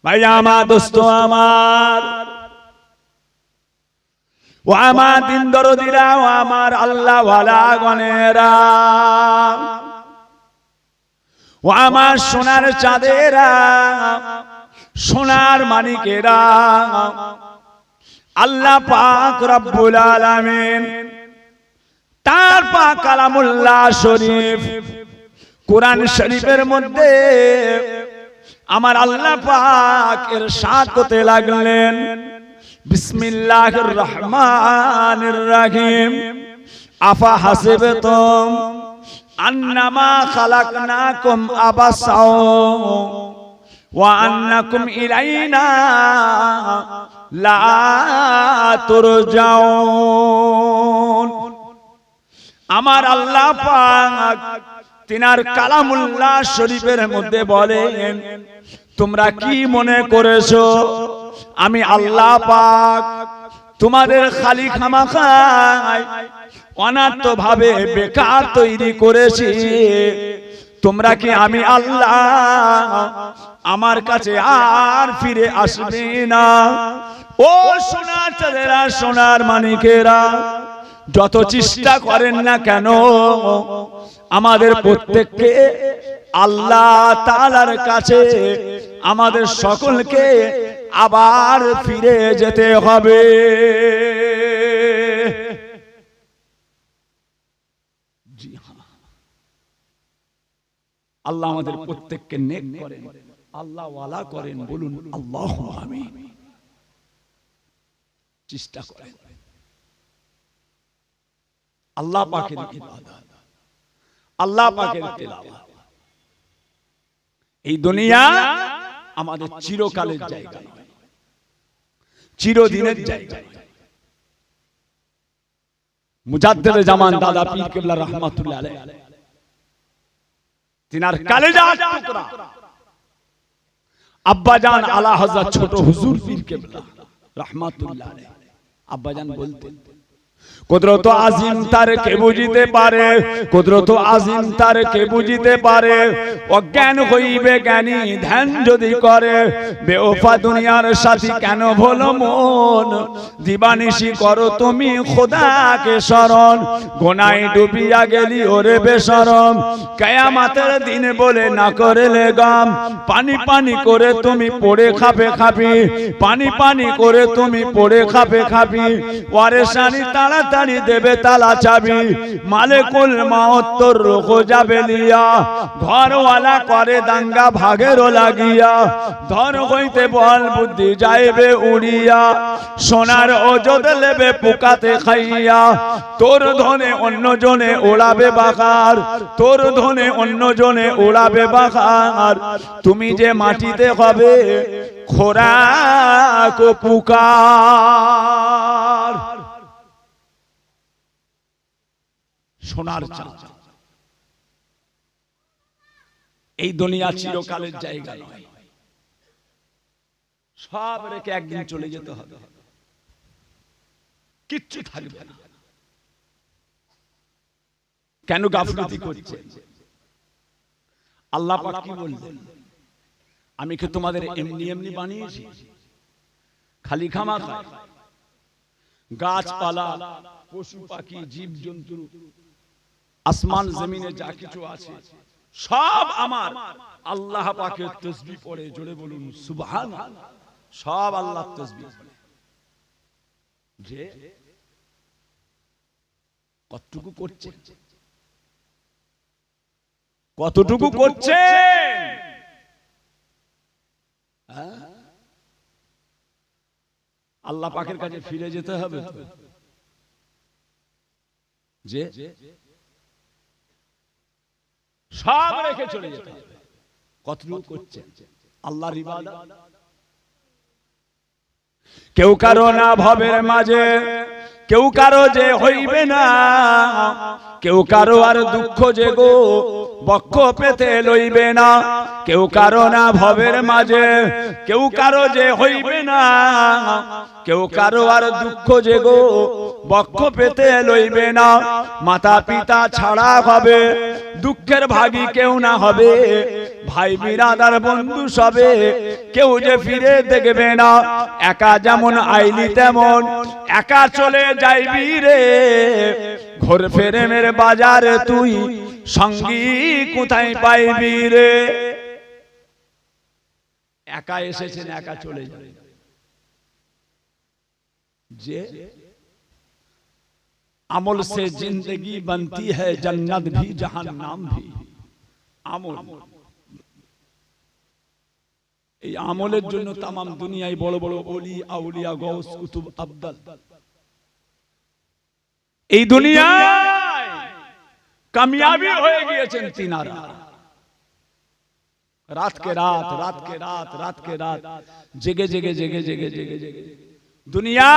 ভাই আমার দোস্ত আমার, ও আমার দিন দরদিরা, ও আমার আল্লাহ ওয়ালা গণেরা, ও আমার সোনার চাঁদেরা, সোনার মানিকেরা, আল্লাহ পাক রব্বুল আলামিন তার পাক কালামুল্লাহ শরীফ কোরআন শরীফের মধ্যে আমার আল্লাহ পাক ইরশাদ করতে লাগলেন, বিসমিল্লাহির রহমানির রহিম, আফা হাসিবতুম আন্নামা খালাকনাকুম আবাসাও ওয়া আন্নাকুম ইলাইনা লা তুরজাউন। আমার আল্লাহ পাক তিনার কালামুল্লাহ শরীফের মধ্যে বলেন, তোমরা কি মনে করেছো আমি আল্লাহ পাক তোমাদের খালি খামাখায় অনার্থ ভাবে বেকার তৈরি করেছি? তোমরা কি আমি আল্লাহ আমার কাছে আর ফিরে আসবে না? ও সোনার চাঁদেরা, সোনার মানিকেরা, যত চেষ্টা করেন না কেন আমাদের প্রত্যেককে আল্লাহ তাআলার কাছে আমাদের সকলকে আবার ফিরে যেতে হবে। জি হ্যাঁ, আল্লাহ আমাদের প্রত্যেককে নেক করেন, আল্লাহ ওয়ালা করেন। বলুন আল্লাহুম্মা আমিন। চেষ্টা করেন আল্লাহ পাকের ইবাদত, আল্লাহ পাকের তেলাওয়াত। এই দুনিয়া আমাদের চিরকালের জায়গা নয়, চিরদিনের জায়গা। মুজাদ্দিদে জামান দাদা পীর কেবলা রাহমাতুল্লাহ আলাইহি, তিনার কালেজার টুকরা আব্বাজান আলা হযরত ছোট হুজুর পীর কেবলা রাহমাতুল্লাহ আলাইহি আব্বাজান বলতেন, কুদরত আজিম তার কে বুঝিতে পারে, কুদরত আজিম তার কে বুঝিতে পারে, অজ্ঞান হইবে জ্ঞানী ধ্যান যদি করে, বেওফা দুনিয়ার সাথী কেন ভোলো মন, দিবানিশি করো তুমি খোদাকে শরণ, গোনায় ডুবিয়া গেলি ওরে বেশরম, কিয়ামতের দিন বলে না করলে গাম, পানি পানি করে তুমি পড়ে খাবে খাবি, পানি পানি করে তুমি পড়ে খাবে খাবি, ওয়ারেসানি তাড়াতাড়ি দেবে তালা চাবি, মালিকুল মাউত তোর রোখো যাবে লিয়া, ঘরওয়ালা করে দাঙ্গা ভাগেরও লাগিয়া, ধন হইতে বল বুদ্ধি যাইবে উড়িয়া, সোনার ওজদ লেবে পোকাতে খাইয়া, তোর ধনে অন্য জনে ওড়াবে বাখার, তোর ধনে অন্য জনে ওড়াবে বাখার, তুমি যে মাটিতে হবে খোরাক পুকার। সোনার চাঁদ, এই দুনিয়া চিরকালের জায়গা নয়, সব রেখে একদিন চলে যেতে হবে, কিচ্ছু থাকবে না। কেন গাফলতি করছে? আল্লাহ পাক কি বললেন, আমি কি তোমাদের এমনি এমনি বানিয়েছি? খালি খামাখা গাছপালা, পশু পাখি, জীব জন্তু, আসমান জমিনে যা কিছু আছে সব আমার আল্লাহ পাকের তাসবিহ পড়ে। জোরে বলুন সুবহানাল্লাহ। সব আল্লাহর তাসবিহ পড়ে। যে কতটুকু করছে, কতটুকু করছে, আল্লাহ পাকের কাছে ফিরে যেতে হবে তো, যে সব রেখে চলে যেতে হবে। কতটুকু করছেন আল্লাহর ইবাদত? কেউ কারো না ভবের মাঝে, কেউ কারো যে হইবে না, কেউ কারো আর দুঃখ যে গো বক্ষ পেতে লইবে না, কেউ কারো না ভবের মাঝে, কেউ কারো যে হইবে না, কেউ কারো আর দুঃখ যে গো বক্ষ পেতে লইবে না, মাতা পিতা ছাড়া হবে দুঃখের ভাগী কেউ না হবে, ভাই বিরাদার বন্ধু সবে কেউ যে ফিরে দেখবে না, একা যেমন আইলি তেমন একা চলে যাইবি রে। ঘোর ফেরেমের বাজারে তুই সঙ্গী কোথায় পাইবি রে। একা এসেছেন, একা চলে যাবে। जे अमल से जिंदगी बनती है, जन्नत भी जहन्नम भी। আমল, এই আমলের জন্য तमाम দুনিয়ায় বড় বড় ওলি আউলিয়া গৌস কুতুব আব্দাল এই দুনিয়ায় কামিয়াবি হয়ে গিয়েছেন তিনারা। রাত কে রাত, রাত কে রাত, রাত কে রাত জেগে জেগে জেগে জেগে জেগে জেগে দুনিয়া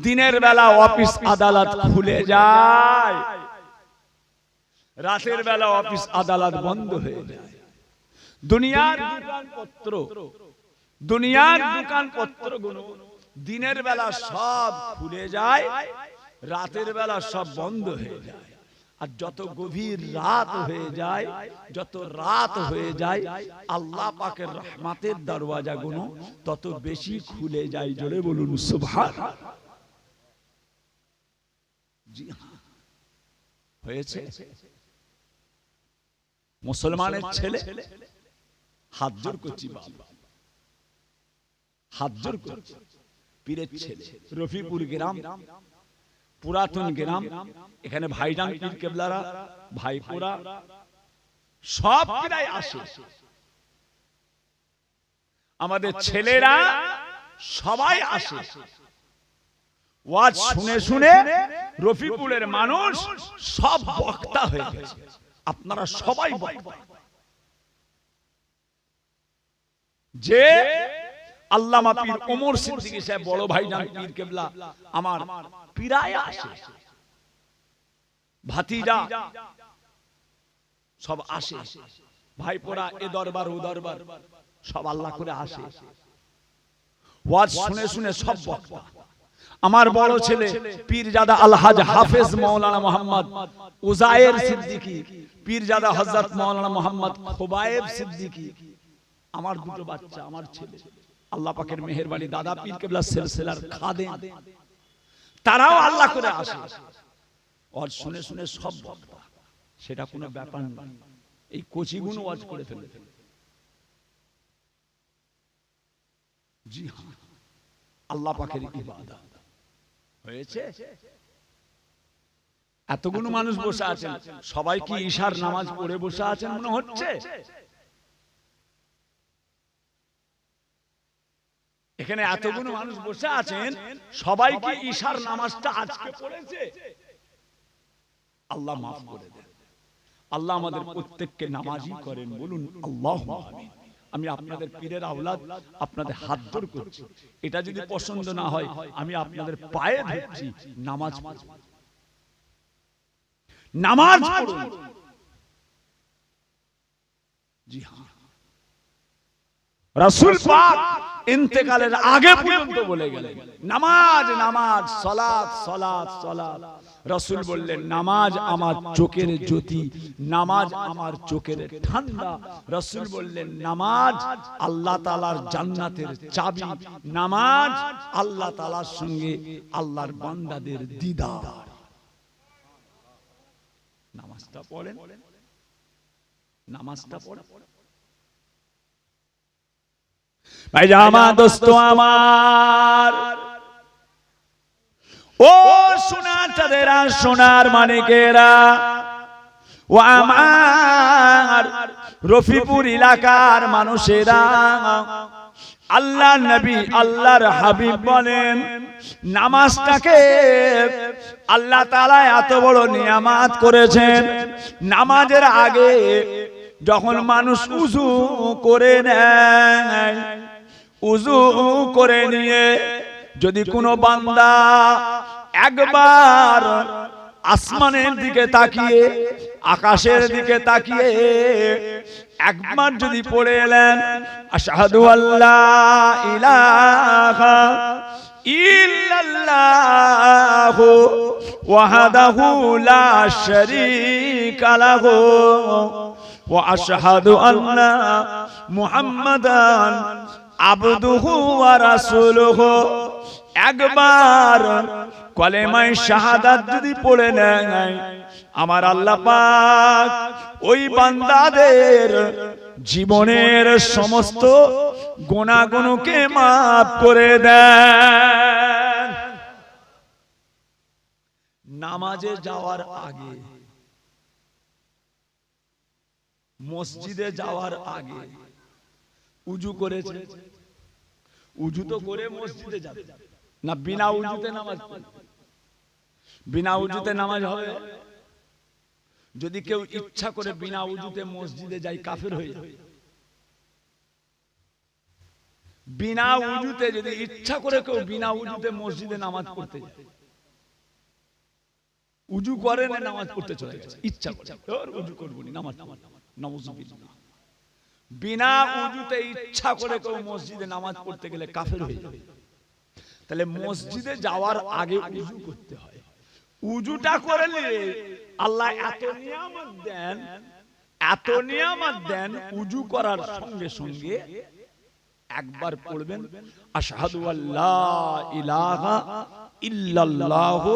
দিনের বেলা অফিস আদালত খুলে যায়, রাতের বেলা অফিস আদালত বন্ধ হয়ে যায়। দুনিয়ার দোকানপত্র গুলো দিনের বেলা সব খুলে যায়, রাতের বেলা সব বন্ধ হয়ে যায়। আর যত গভীর রাত হয়ে যায়, যত রাত হয়ে যায়, আল্লাহ পাকের রহমতের দরওয়াজা গুলো তত বেশি খুলে যায়। জোরে বলুন সুবহানাল্লাহ। জি হ্যাঁ, হয়েছে। মুসলমানের ছেলে হাত জোর করছি, বাবা হাত জোর করছি, পীরের ছেলে, রফিপুর গ্রাম, পুরাতন গ্রাম। এখানে ভাইজান পীর কেবলারা, ভাইপোরা সব প্রায় আসে। আমাদের ছেলেরা সবাই আসে। ওয়াজ শুনে শুনে রফিপুরের মানুষ সব বক্তা হয়ে গেছে। আপনারা সবাই বক্তা। যে আল্লামা পীর ওমর সিদ্দিকী সাহেব বড় ভাইজান পীর কেবলা আমার পীরায় আসে, ভাতিজা সব আসে, ভাইপোরা এ দরবার ও দরবার সব আল্লাহ করে আসে। ওয়াজ শুনে শুনে সব বক্তা। আমার বড় ছেলে পীরজাদা আলহাজ হাফেজ মাওলানা মোহাম্মদ উজায়ের সিদ্দিকী, পীরজাদা হযরত মাওলানা মোহাম্মদ খুবায়েব সিদ্দিকী, আমার দুটো বাচ্চা, আমার ছেলে, আল্লাহ পাকের মেহেরবানি, দাদা পীর কেবলা সিলসিলার খাদেম, তারাও আল্লাহ করে আসে। আর শুনে শুনে সব বক্তা, সেটা কোনো ব্যাপার না। এই কোচিগুলো ওয়াজ করে ফেলে। জি হ্যাঁ, আল্লাহ পাকের ইবাদত হয়েছে। এতগুলো মানুষ বসে আছেন, সবাই কি ঈশার নামাজ পড়ে বসে আছেন মনে হচ্ছে? এখানে এতগুলো মানুষ বসে আছেন, সবাই কি ঈশার নামাজটা আজকে পড়েছে? আল্লাহ মাফ করে দেন, আল্লাহ আমাদের প্রত্যেককে নামাজি করেন। বলুন আল্লাহুম্মা আমিন। আমি আপনাদের পীরের আওলাদ, আপনাদের হাত ধরে করছি। এটা যদি পছন্দ না হয়, আমি আপনাদের পায়ে ধরছি, নামাজ পড়ুন, নামাজ পড়ুন। জি হ্যাঁ, রাসূল পাক ইন্তেকালের আগে পর্যন্ত বলে গেলেন নামাজ নামাজ, সালাত সালাত সালাত। রাসূল বললেন নামাজ আমার চোখের জ্যোতি, নামাজ আমার চোখের ঠান্ডা। রাসূল বললেন নামাজ আল্লাহ তাআলার জান্নাতের চাবি, নামাজ আল্লাহ তাআলার সঙ্গে আল্লাহর বান্দাদের দিদার। নামাজটা পড়েন, নামাজটা পড়েন। ভাইজামা দোস্ত আমার, ও সোনার চাঁদেরা, সোনার মানিকেরা, ও আমার রফিপুর এলাকার মানুষেরা, আল্লাহ নবী আল্লাহর হাবিব বলেন নামাজটাকে আল্লাহ তাআলা এত বড় নিয়ামত করেছেন। নামাজের আগে যখন মানুষ উযু করে নেয়, উযু করে নিয়ে যদি কোনো বান্দা একবার আসমানের দিকে তাকিয়ে, আকাশের দিকে তাকিয়ে একবার যদি পড়ে এলেন আশহাদু আল্লা ইলাহা ইল্লাল্লাহু ওয়াহদাহু লা শারীকা লাহু ওয়া আশহাদু আন্না মুহাম্মাদান আবদুহু ওয়া রাসূলুহু। একবার কলেমায়ে শাহাদাত যদি পড়ে নেয়, আমার আল্লাহ পাক ওই বান্দাদের জীবনের সমস্ত গুনাহগুলোকে মাফ করে দেন। নামাজে যাওয়ার আগে, মসজিদে যাওয়ার আগে উজু করেছে? উজু তো করে মসজিদে যাবে না, বিনা উজুতে নামাজ পড়বে? বিনা উজুতে নামাজ হবে? যদি কেউ ইচ্ছা করে বিনা উজুতে মসজিদে যায়, কাফের হয়ে যাবে। বিনা উজুতে যদি ইচ্ছা করে কেউ বিনা উজুতে মসজিদে নামাজ পড়তে যায়, উজু করে না নামাজ পড়তে চলে গেছে, ইচ্ছা করে উজু করবো না, নামাজ নাউযুবিল্লাহ। বিনা উজুতে ইচ্ছা করে কেউ মসজিদে নামাজ পড়তে গেলে কাফের হয়ে যাবে। তাহলে মসজিদে যাওয়ার আগে উজু করতে হয়। উজুটা করলে আল্লাহ এত নিয়ামত দেন, এত নিয়ামত দেন, উজু করার সঙ্গে সঙ্গে একবার পড়বেন আশহাদু আল্লা ইলাহা ইল্লাল্লাহু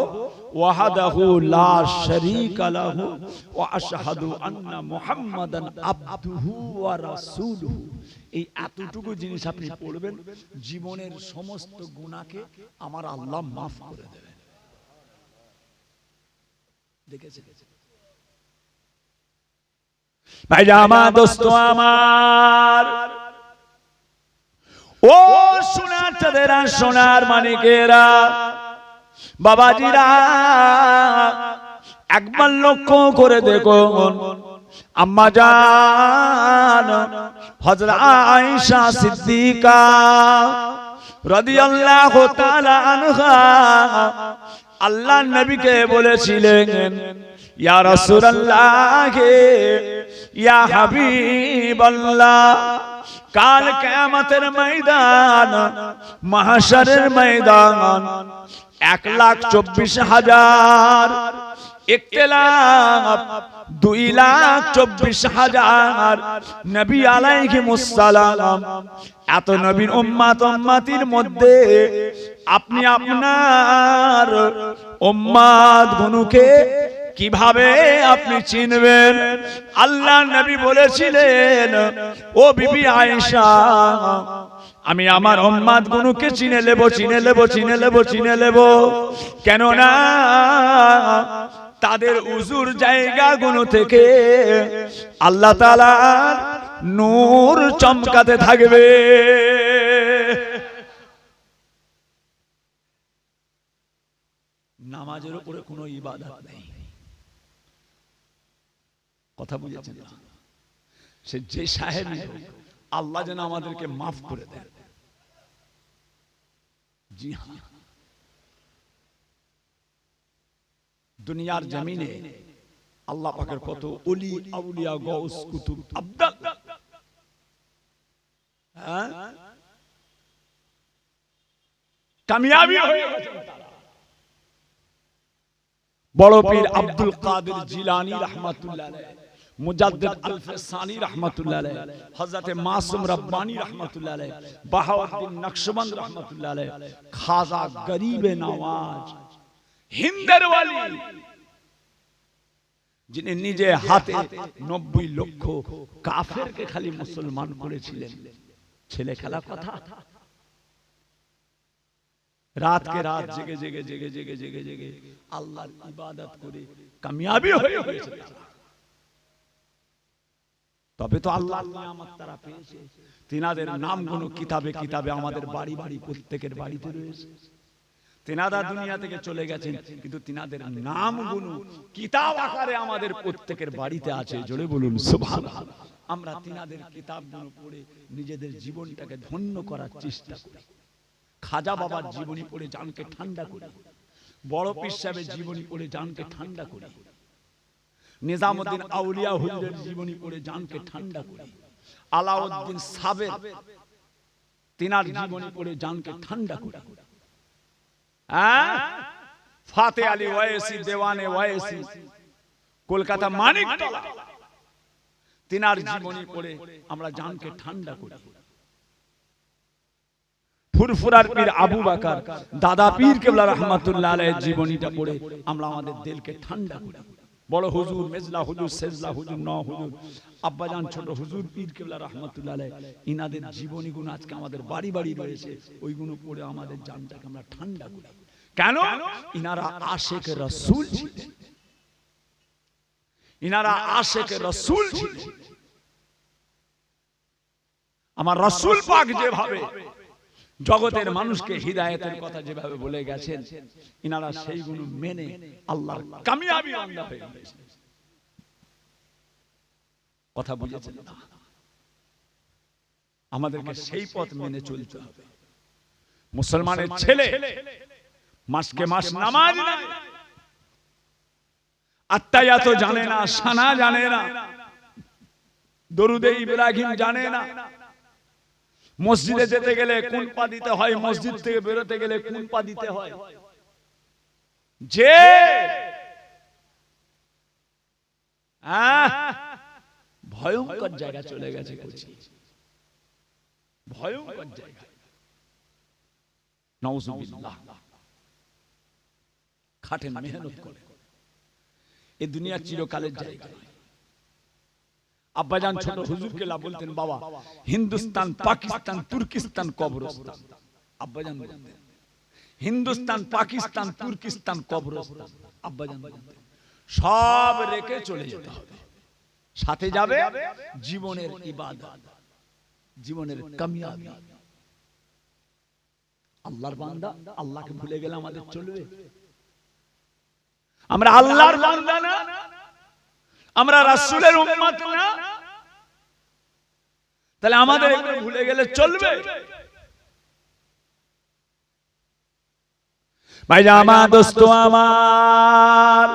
ওয়াহদাহু লা শারীকা লাহু ওয়া আশহাদু আন্না মুহাম্মাদান আবদুহু ওয়া রাসূলুহু। এই এতটুকু জিনিস আপনি পড়বেন, জীবনের সমস্ত গুনাহকে আমার আল্লাহ মাফ করে দেবেন। দেখেছেন ভাইজামা, দোস্ত আমার, ও সোনার চাঁদেরা, সোনার মানিকেরা, বাবাজিরা, একবার লক্ষ্য করে দেখুন, আম্মা জান হযরত আয়েশা সিদ্দিকা রাদিয়াল্লাহু তাআলা আনহা আল্লাহর নবীকে বলেছিলেন, ইয়া রাসূলুল্লাহ, ইয়া হাবিবাল্লাহ, কাল কিয়ামতের ময়দান, মাহশরের ময়দান 1,24,000, ইখতিলাফ 2,24,000 নবী আলাইহিমুস সালাম, এত নবীর উম্মত উম্মতির মধ্যে আপনি আপনার উম্মত গুনুকে কিভাবে আপনি চিনবেন? আল্লাহ নবী বলেছিলেন, ও বিবি আয়েশা, আমি আমার উম্মত গুনুকে চিনে নেব, চিনে নেব, চিনে নেব, চিনে নেব। কেন না তাদের উজুর জায়গাগুলো থেকে আল্লাহ তাআলার নূর চমকাতে থাকবে। নামাজের উপরে কোনো ইবাদত নেই, কথা বুঝেছেন? সে যে সাহেবই হোক, আল্লাহ যেন আমাদেরকে মাফ করে দেন। জি হ্যাঁ, দুনিয়ার জমিনে আল্লাহ পাকের কত ওলি আউলিয়া গৌস কুতুব আব্দাল, হ্যাঁ, কামিয়াবি হয়ে গেছেন। বড় পীর আব্দুল কাদের জিলানী রাহমাতুল্লাহ আলাইহি, মুজাদ্দিদ আল-ফিসানি রাহমাতুল্লাহ আলাইহি, হযরত মাসুম রব্বানী রাহমাতুল্লাহ আলাইহি, বাহাউদ্দিন নকশবন্দ রাহমাতুল্লাহ আলাইহি, খাজা গরিবে নওয়াজ হিন্দের ওয়ালি, যিনি নিজে হাতে 90 লক্ষ কাফেরকে খালি মুসলমান করেছিলেন। ছেলে খেলা কথা? রাত কে রাত জেগে জেগে জেগে জেগে জেগে জেগে আল্লাহর ইবাদত করে কামিয়াবি হয়ে গেছে। তবে তো আল্লাহর নিয়ামত তারা পেয়েছে। তিনাদের নামগুলো কিতাবে কিতাবে আমাদের বাড়ি বাড়ি প্রত্যেকের বাড়িতে রয়েছে। তিনারা দুনিয়া থেকে চলে গেছেন, কিন্তু তিনাদের নামগুলো কিতাব আকারে আমাদের প্রত্যেকের বাড়িতে আছে। জোরে বলুন সুবহানাল্লাহ। আমরা তিনাদের কিতাবগুলো পড়ে নিজেদের জীবনটাকে ধন্য করার চেষ্টা করি। খাজা বাবার জীবনী পড়ে জানকে ঠান্ডা করি, বড় পীর সাহেবের জীবনী পড়ে জানকে ঠান্ডা করি, নিজামউদ্দিন আউলিয়া হুজুরের জীবনী পড়ে জানকে ঠান্ডা করি, আলাউদ্দিন সাবের তিনার জীবনী পড়ে জানকে ঠান্ডা করি। ফাতে আলী ওয়াইসি, দেওয়ানে ওয়াইসি, কলকাতা মানিকতলা, তিনার জীবনী পড়ে আমরা জানকে ঠান্ডা করি। ফুরফুরার পীর আবু বকর দাদা পীর কেবলা রাহমাতুল্লাহ আলাইহির জীবনীটা পড়ে আমরা আমাদের দিলকে ঠান্ডা করি। বড় হুজুর, মেজলা হুজুর, সেজলা হুজুর, ন হুজুর, আব্বাজান ছোট হুজুর পীর কেবলা রাহমাতুল্লাহ আলাইহি ইনাদের জীবনীগুলো আজকে আমাদের বাড়ি বাড়ি রয়েছে, ওইগুলো পড়ে আমাদের জানটাকে আমরা ঠান্ডা করি। কেন? ইনারা আশিক রাসূল ছিলেন, ইনারা আশিক রাসূল ছিলেন। আমার রাসূল পাক যেভাবে জগতের মানুষকে হিদায়াতের কথা যেভাবে বলে গেছেন, ইনারা সেইগুলো মেনে আল্লাহর কামিয়াবি বান্দা হয়ে গেছেন। কথা বুঝেছেন না? আমাদেরকে সেই পথ মেনে চলতে হবে। মুসলমানের ছেলে মাসকে মাস নামাজ নাই, আত্তায়াত জানে না, সানা জানে না, দরুদে ইব্রাহিম জানে না, মসজিদে যেতে গেলে কোন পা দিতে হয়, মসজিদ থেকে বেরোতে গেলে কোন পা দিতে হয়, যে ভয়ঙ্কর জায়গা চলে গেছে, ভয়ঙ্কর জায়গা। নাউজুবিল্লাহ। খাটেন, মেহনত করে, এই দুনিয়া চিরকালের জায়গা। আব্বাজান ছোট হুজুরকে বলতেন, বাবা হিন্দুস্তান, পাকিস্তান, তুর্কিস্তান, কবরস্তান। আব্বাজান বলতেন হিন্দুস্তান, পাকিস্তান, তুর্কিস্তান, কবরস্তান। আব্বাজান বলতেন সব রেখে চলে যেতে হবে, সাথে যাবে জীবনের ইবাদত, জীবনের কামিয়াবি। আল্লাহর বান্দা, আল্লাহকে ভুলে গেলে আমাদের চলবে? আমরা আল্লাহর বান্দা না, আমরা রাসূলের উম্মত না, তাহলে আমাদের এগুলো ভুলে গেলে চলবে? ভাইজামা, দোস্ত আমার,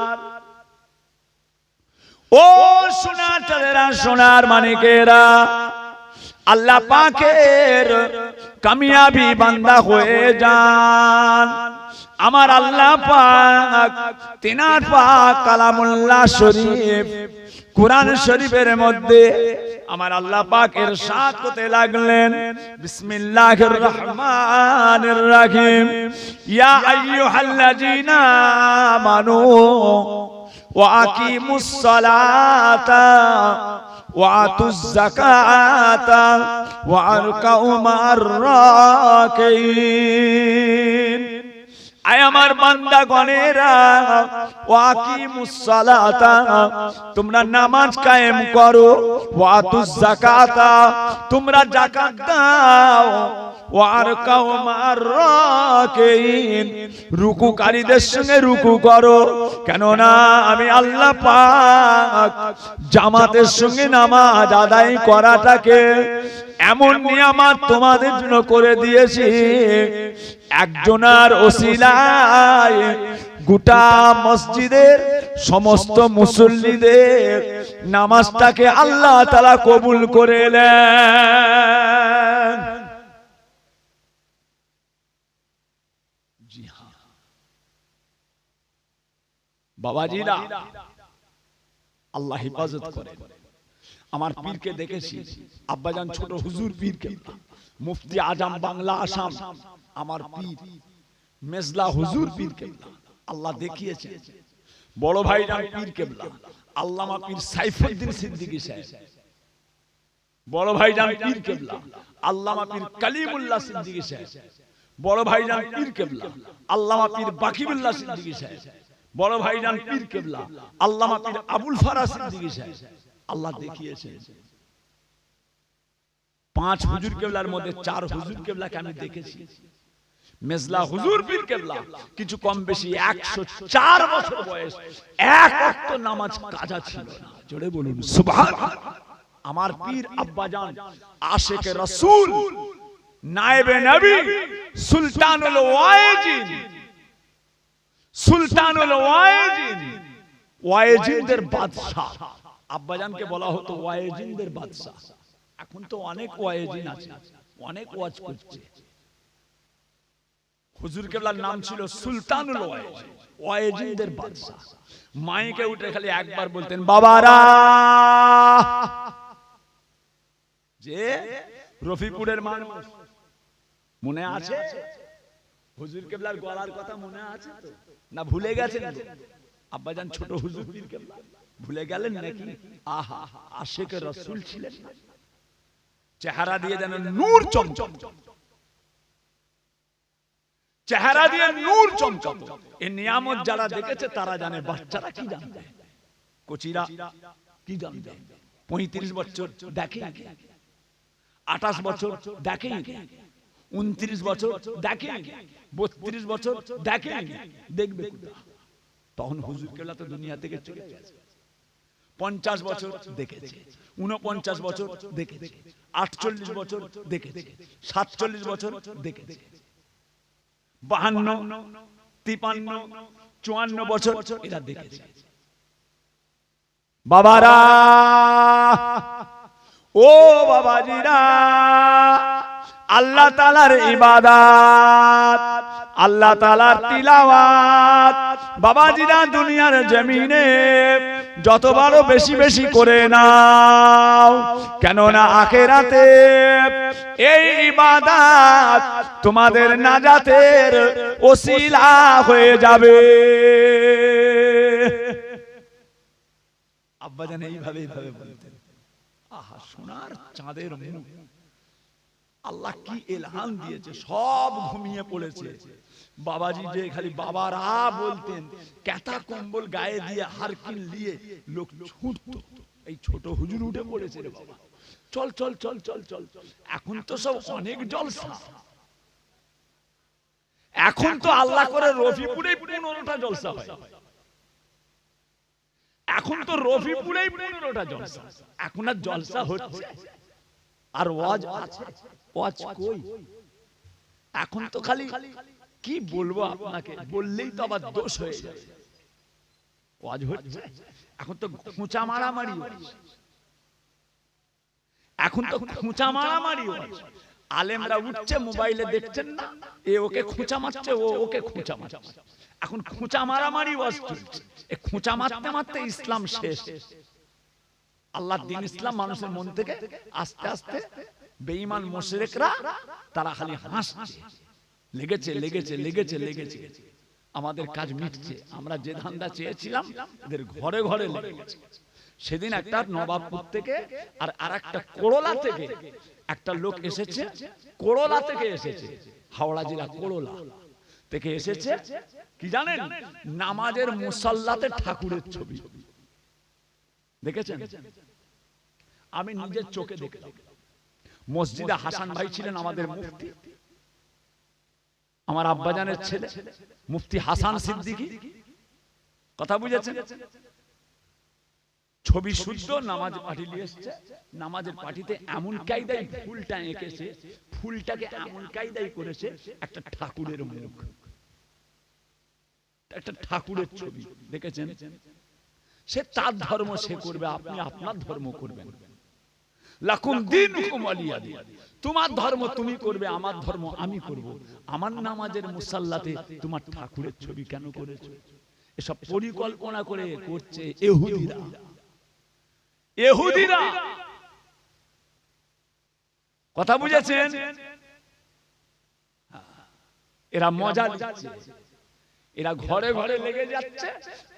ও সোনার চাঁদেরা, সোনার মানিকেরা, আল্লাহ পাকের কামিয়াবি বান্দা হয়ে যান। আমার আল্লাহ পাক তিনার পাক কালামুল্লাহ শরীফ, কুরআন শরীফের মধ্যে আমার আল্লাহ পাক ইরশাদ করতে লাগলেন, বিসমিল্লাহির রহমানির রহিম, ইয়া আইয়ুহাল্লাযীনা আমানু ওয়া আকিমুস সালাতা ওয়া আতুজ যাকাতা ওয়া আরকাউ মা'আর রাকিন। আয় আমার বান্দাগণেরা, ওয়া আকিমুস সালাতা, তোমরা নামাজ কায়েম করো, ওয়া আতুজ যাকাতা, তোমরা যাকাত দাও, ওয়া আরকাউ মা'আর রাকিন, রুকুকারীদের সঙ্গে রুকু করো। কেননা আমি আল্লাহ পাক জামাতের সঙ্গে নামাজ আদায় করাটাকে এমন নিয়ামত তোমাদের জন্য করে দিয়েছি, একজনার ওসিলায় গোটা মসজিদের সমস্ত মুসল্লিদের নামাজটাকে আল্লাহ তাআলা কবুল করে নেন। জি হ্যাঁ বাবাজিরা, আল্লাহ হেফাজত করে। আমার পীরকে দেখেছি, আব্বাজান ছোট হুজুর পীর কেবলা, মুফতি আজম বাংলা আসাম, আমার পীর মেজলা হুজুর পীর কেবলা আল্লাহ দেখিয়েছে। বড় ভাইজান পীর কেবলা আল্লামা পীর সাইফুদ্দিন সিদ্দিকী সাহেব, বড় ভাইজান পীর কেবলা আল্লামা পীর কালিমুল্লাহ সিদ্দিকী সাহেব, বড় ভাইজান পীর কেবলা আল্লামা পীর বাকিবুল্লাহ সিদ্দিকী সাহেব, বড় ভাইজান পীর কেবলা আল্লামা পীর আবুল ফারাজ সিদ্দিকী সাহেব আল্লাহ দেখিয়েছে। 5 হুজুর কেবলার মধ্যে 4 হুজুর কেবলাকে আমি দেখেছি। মেজলা হুজুর পীর কেবলা কিছু কম বেশি 104 বছর বয়স, এক ওয়াক্ত নামাজ কাজা ছিল না। জোরে বলুন সুবহানাল্লাহ। আমার পীর আব্বাজান আশিকে রাসূল, নায়েবে নবী, সুলতানুল ওয়াইজিন, সুলতানুল ওয়াইজিন, ওয়াইজিনদের বাদশা। আব্বাজানকে বলা হতো ওয়াইজিনদের বাদশা। এখন তো অনেক ওয়াইজিন আছে, অনেক ওয়াজ করছে। হুজুর কেবলার নাম ছিল সুলতানুল ওয়াইজিন, ওয়াইজিনদের বাদশা। মাইকে উঠে খালি একবার বলতেন, বাবারা যে রফিপুরের মানুষ মনে আছে? হুজুর কেবলার গলার কথা মনে আছে তো, না ভুলে গেছেন? আব্বাজান ছোট হুজুর পীর কেবলা ভুলে গেলেন নাকি? আহা, আশিক রাসূল ছিলেন, চেহারা দিয়ে যেন নূর চমচম, চেহারা দিয়ে নূর চমচম। এই নিয়ামত যারা দেখেছে তারা জানে, বাচ্চারা কি জানবে, কোচিরা কি জানবে? 35 বছর দেখে, 28 বছর দেখে, 29 বছর দেখে, 32 বছর দেখে, দেখবে তখন হুজুর কেবলা তো দুনিয়া থেকে চলে গেছে। 50 বছর দেখেছে, 49 বছর দেখেছে, 48 বছর দেখেছে, 47 বছর দেখেছে, 52, 53, 54 বছর এরা দেখেছে। বাবারা, ও বাবাজিরা, আল্লাহ তাআলার ইবাদত, আল্লাহ তাআলার তিলাওয়াত বাবাজিরা দুনিয়ার জমিনে যতবারও বেশি বেশি করে নাও, কেননা আখিরাতে এই ইবাদত তোমাদের নাজাতের ওসিলা হয়ে যাবে। আব্বাজান এইভাবে বলতেন। আহা, সোনার চাঁদের মুখ, আল্লাহ কি ইলহাম দিয়েছে, সব ঘুমিয়ে পড়েছে। বাবাজি যে খালি বাবারা বলতেন, কাঁথা কম্বল গায়ে দিয়ে হারকিন নিয়ে লোক ছুটতো, এই ছোট হুজুর উঠে পড়েছে রে বাবা, চল চল চল চল চল। এখন তো সব অনেক জলসা, এখন তো আল্লাহ করে রফিপুরে 15টা জলসা হয়, এখন তো রফিপুরেই 15টা জলসা। এখন আর জলসা হচ্ছে আর ওয়াজ আছে? ওয়াজ কই? এখন তো খালি কি বলবো আপনাকে, বললেই তো আবার দোষ হয়ে যাবে। ওয়াজ হচ্ছে, এখন তো খোঁচা মারামারি হচ্ছে, এখন তো খোঁচা মারামারি হচ্ছে। আলেমরা উঠছে, মোবাইলে দেখছেন না, এ ওকে খোঁচা মারছে, ও ওকে খোঁচা মারছে। এখন খোঁচা মারামারি ওয়াজ চলছে। এ খোঁচা মারতে মারতে ইসলাম শেষ। আল্লাহর দ্বীন ইসলাম মানুষের মন থেকে আস্তে আস্তে বেঈমান মুশরিকরা তারা খালি হাসছে, লেগেছে লেগেছে লেগেছে লেগেছে। আমাদের কাজ মিটছে, আমরা যে ধান্দা চেয়েছিলাম এদের ঘরে ঘরে লেগে গেছে। সেদিন একটা নবাবপুর থেকে আর আরেকটা কোড়লা থেকে একটা লোক এসেছে, কোড়লা থেকে এসেছে, হাওড়া জেলা কোড়লা থেকে এসেছে। কি জানেন? নামাজের মুসাল্লাতে ঠাকুরের ছবি দেখেছেন? আমি নিজের চোখে দেখলাম। মসজিদে হাসান ভাই ছিলেন আমাদের মুফতি, আমার আব্বাজানের ছেলে মুফতি হাসান সিদ্দিকী, কথা বুঝেছেন? ছবি শুদ্ধ নামাজ পাঠি নিয়ে এসেছে। নামাজের পাঠিতে এমন কায়দায় ফুলটা এঁকেছে, ফুলটাকে এমন কায়দায় করেছে একটা ঠাকুরের মুখ, একটা ঠাকুরের ছবি দেখেছেন? সে তার ধর্ম সে করবে, আপনি আপনার ধর্ম করবেন। লাকুম দীনুকুম ওয়ালিয়া দিন, তোমার ধর্ম তুমি করবে, আমার ধর্ম আমি করব। আমার নামাজের মুসাল্লাতে তোমার ঠাকুরের ছবি কেন করেছো? এসব পরিকল্পনা করে করছে ইহুদিরা। ইহুদিরা, কথা বুঝেছেন? এরা মজা নিচ্ছে, এরা ঘরে ঘরে লেগে যাচ্ছে,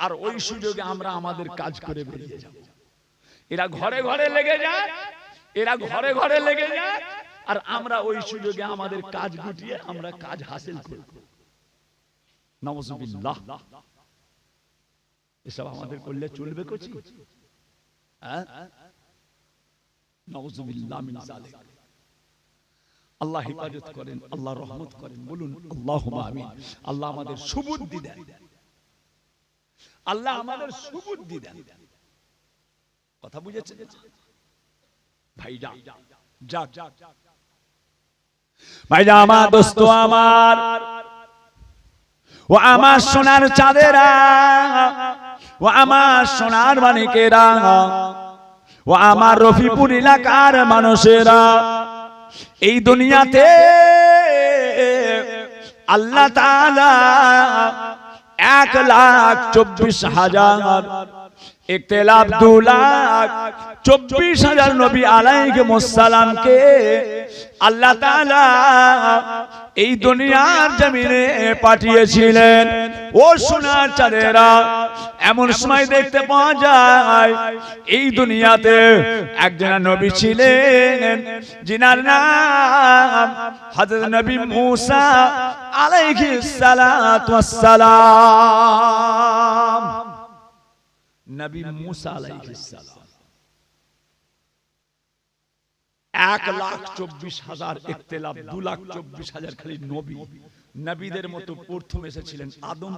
আর ওই সুযোগে আমরা আমাদের কাজ করে বেরিয়ে যাব। এরা ঘরে ঘরে লেগে যায়, এরা ঘরে ঘরে লেগে যায়, আর আমরা ওই সুযোগে আমাদের কাজ গুটিয়ে আমরা কাজ হাসিল করব। নাউযুবিল্লাহ। এসব আমাদের করলে চলবে কোচি? হ্যাঁ, নাউযুবিল্লাহ মিন যালিক। আল্লাহ হিফাজত করেন, আল্লাহ রহমত করেন, বলুন আল্লাহুম্মা আমিন। আল্লাহ আমাদের সুবুদ্ধি দেন, আল্লাহ আমাদের সুবুদ্ধি দেন। কথা বুঝেছেন ভাইরা? যাক ভাইরা আমার, দোস্ত আমার, ও আমার সোনার চাঁদেরা, ও আমার সোনার মানিকেরা, ও আমার রফিপুর এলাকার মানুষেরা, এই দুনিয়াতে আল্লাহ তাআলা 1,24,000 ইখতিলাফ 2,24,000 নবী আলাইহিমুস সালামকে আল্লাহ তাআলা এই দুনিয়ার জমিনে পাঠিয়েছিলেন। ও সোনার চাঁদেরা, এমন সময় দেখতে পাওয়া যায় এই দুনিয়াতে একজন নবী ছিলেন যিনার নাম হযরত নবী মূসা আলাইহিস সালাতু ওয়াস সালাম। নবী মূসা আলাইহিস সালাম 1,24,000 ইখতিলাফ, 2,24,000 খালি নবী। নবীদের মতো প্রথম এসেছিলেন আদম,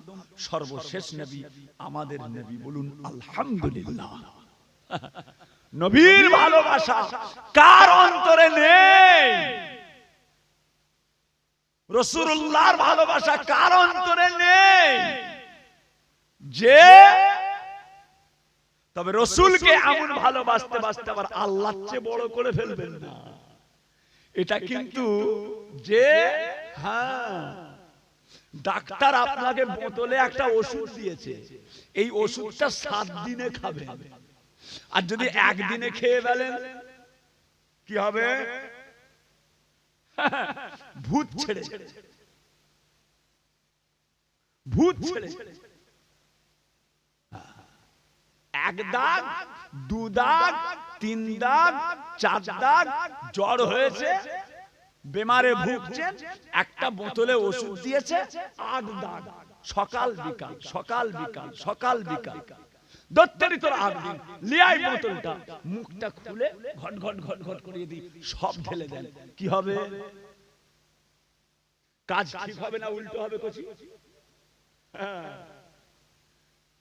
সর্বশেষ নবী আমাদের নবী। বলুন আলহামদুলিল্লাহ। নবীর ভালোবাসা কার অন্তরে নেই? রাসূলুল্লাহর ভালোবাসা কার অন্তরে নেই? যে তবে রসুলকে এমন ভালোবাসতে বাসতে আবার আল্লাহর চেয়ে বড় করে ফেলবেন না। এটা কিন্তু যে ডাক্তার আপনাকে বোতলে একটা ওষুধ দিয়েছে, এই ওষুধটা 7 দিনে খাবেন, আর যদি একদিনে খেয়ে ফেলেন কি হবে? ভূত ছেড়ে ভূত ছেড়ে 1 দাগ 2 দাগ 3 দাগ 4 দাগ জ্বর হয়েছে, বেমারে ভুগছেন, একটা বোতলে ওষুধ দিয়েছে 8 দাগ, সকাল বিকাল সকাল বিকাল সকাল বিকাল দত্তরি তোর 8 দিন লিয়াই বোতলটা, মুখটা খুলে ঘট ঘট ঘট ঘট করিয়ে দিই, সব ঢেলে দেন, কি হবে? কাজ ঠিক হবে না উল্টো হবে?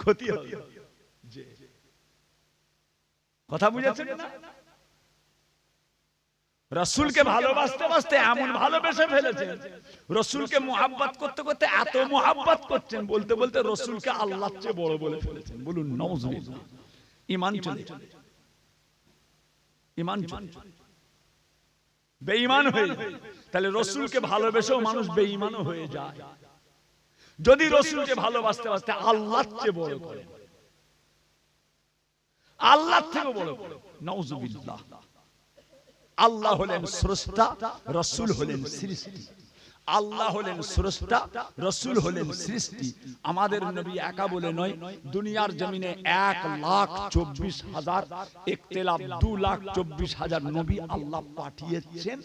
ক্ষতি হবে। কথা বুঝেছেন না? রাসূলকে ভালোবাসতে বাসতে এমন ভালোবেসে ফেলেছেন, রাসূলকে মুহাব্বত করতে করতে এত মুহাব্বত করছেন, বলতে বলতে রাসূলকে আল্লাহর চেয়ে বড় বলে ফেলেছেন। বলুন নাউযুবিল্লাহ। ঈমান চলে ঈমান চলে বেঈমান হয়ে যায়। তাহলে রাসূলকে ভালোবেসেও মানুষ বেঈমানও হয়ে যায় যদি রাসূলকে ভালোবাসতে বাসতে আল্লাহর চেয়ে বড় করে, আল্লাহ থেকে বড় করে। নাউযুবিল্লাহ। আল্লাহ হলেন স্রষ্টা, রাসূল হলেন সৃষ্টি। আল্লাহ হলেন স্রষ্টা, রাসূল হলেন সৃষ্টি। আমাদের নবী একা বলে নয়, দুনিয়ার জমিনে 1,24,000 ইখতিলাফ 2,24,000 নবী আল্লাহ পাঠিয়েছেন।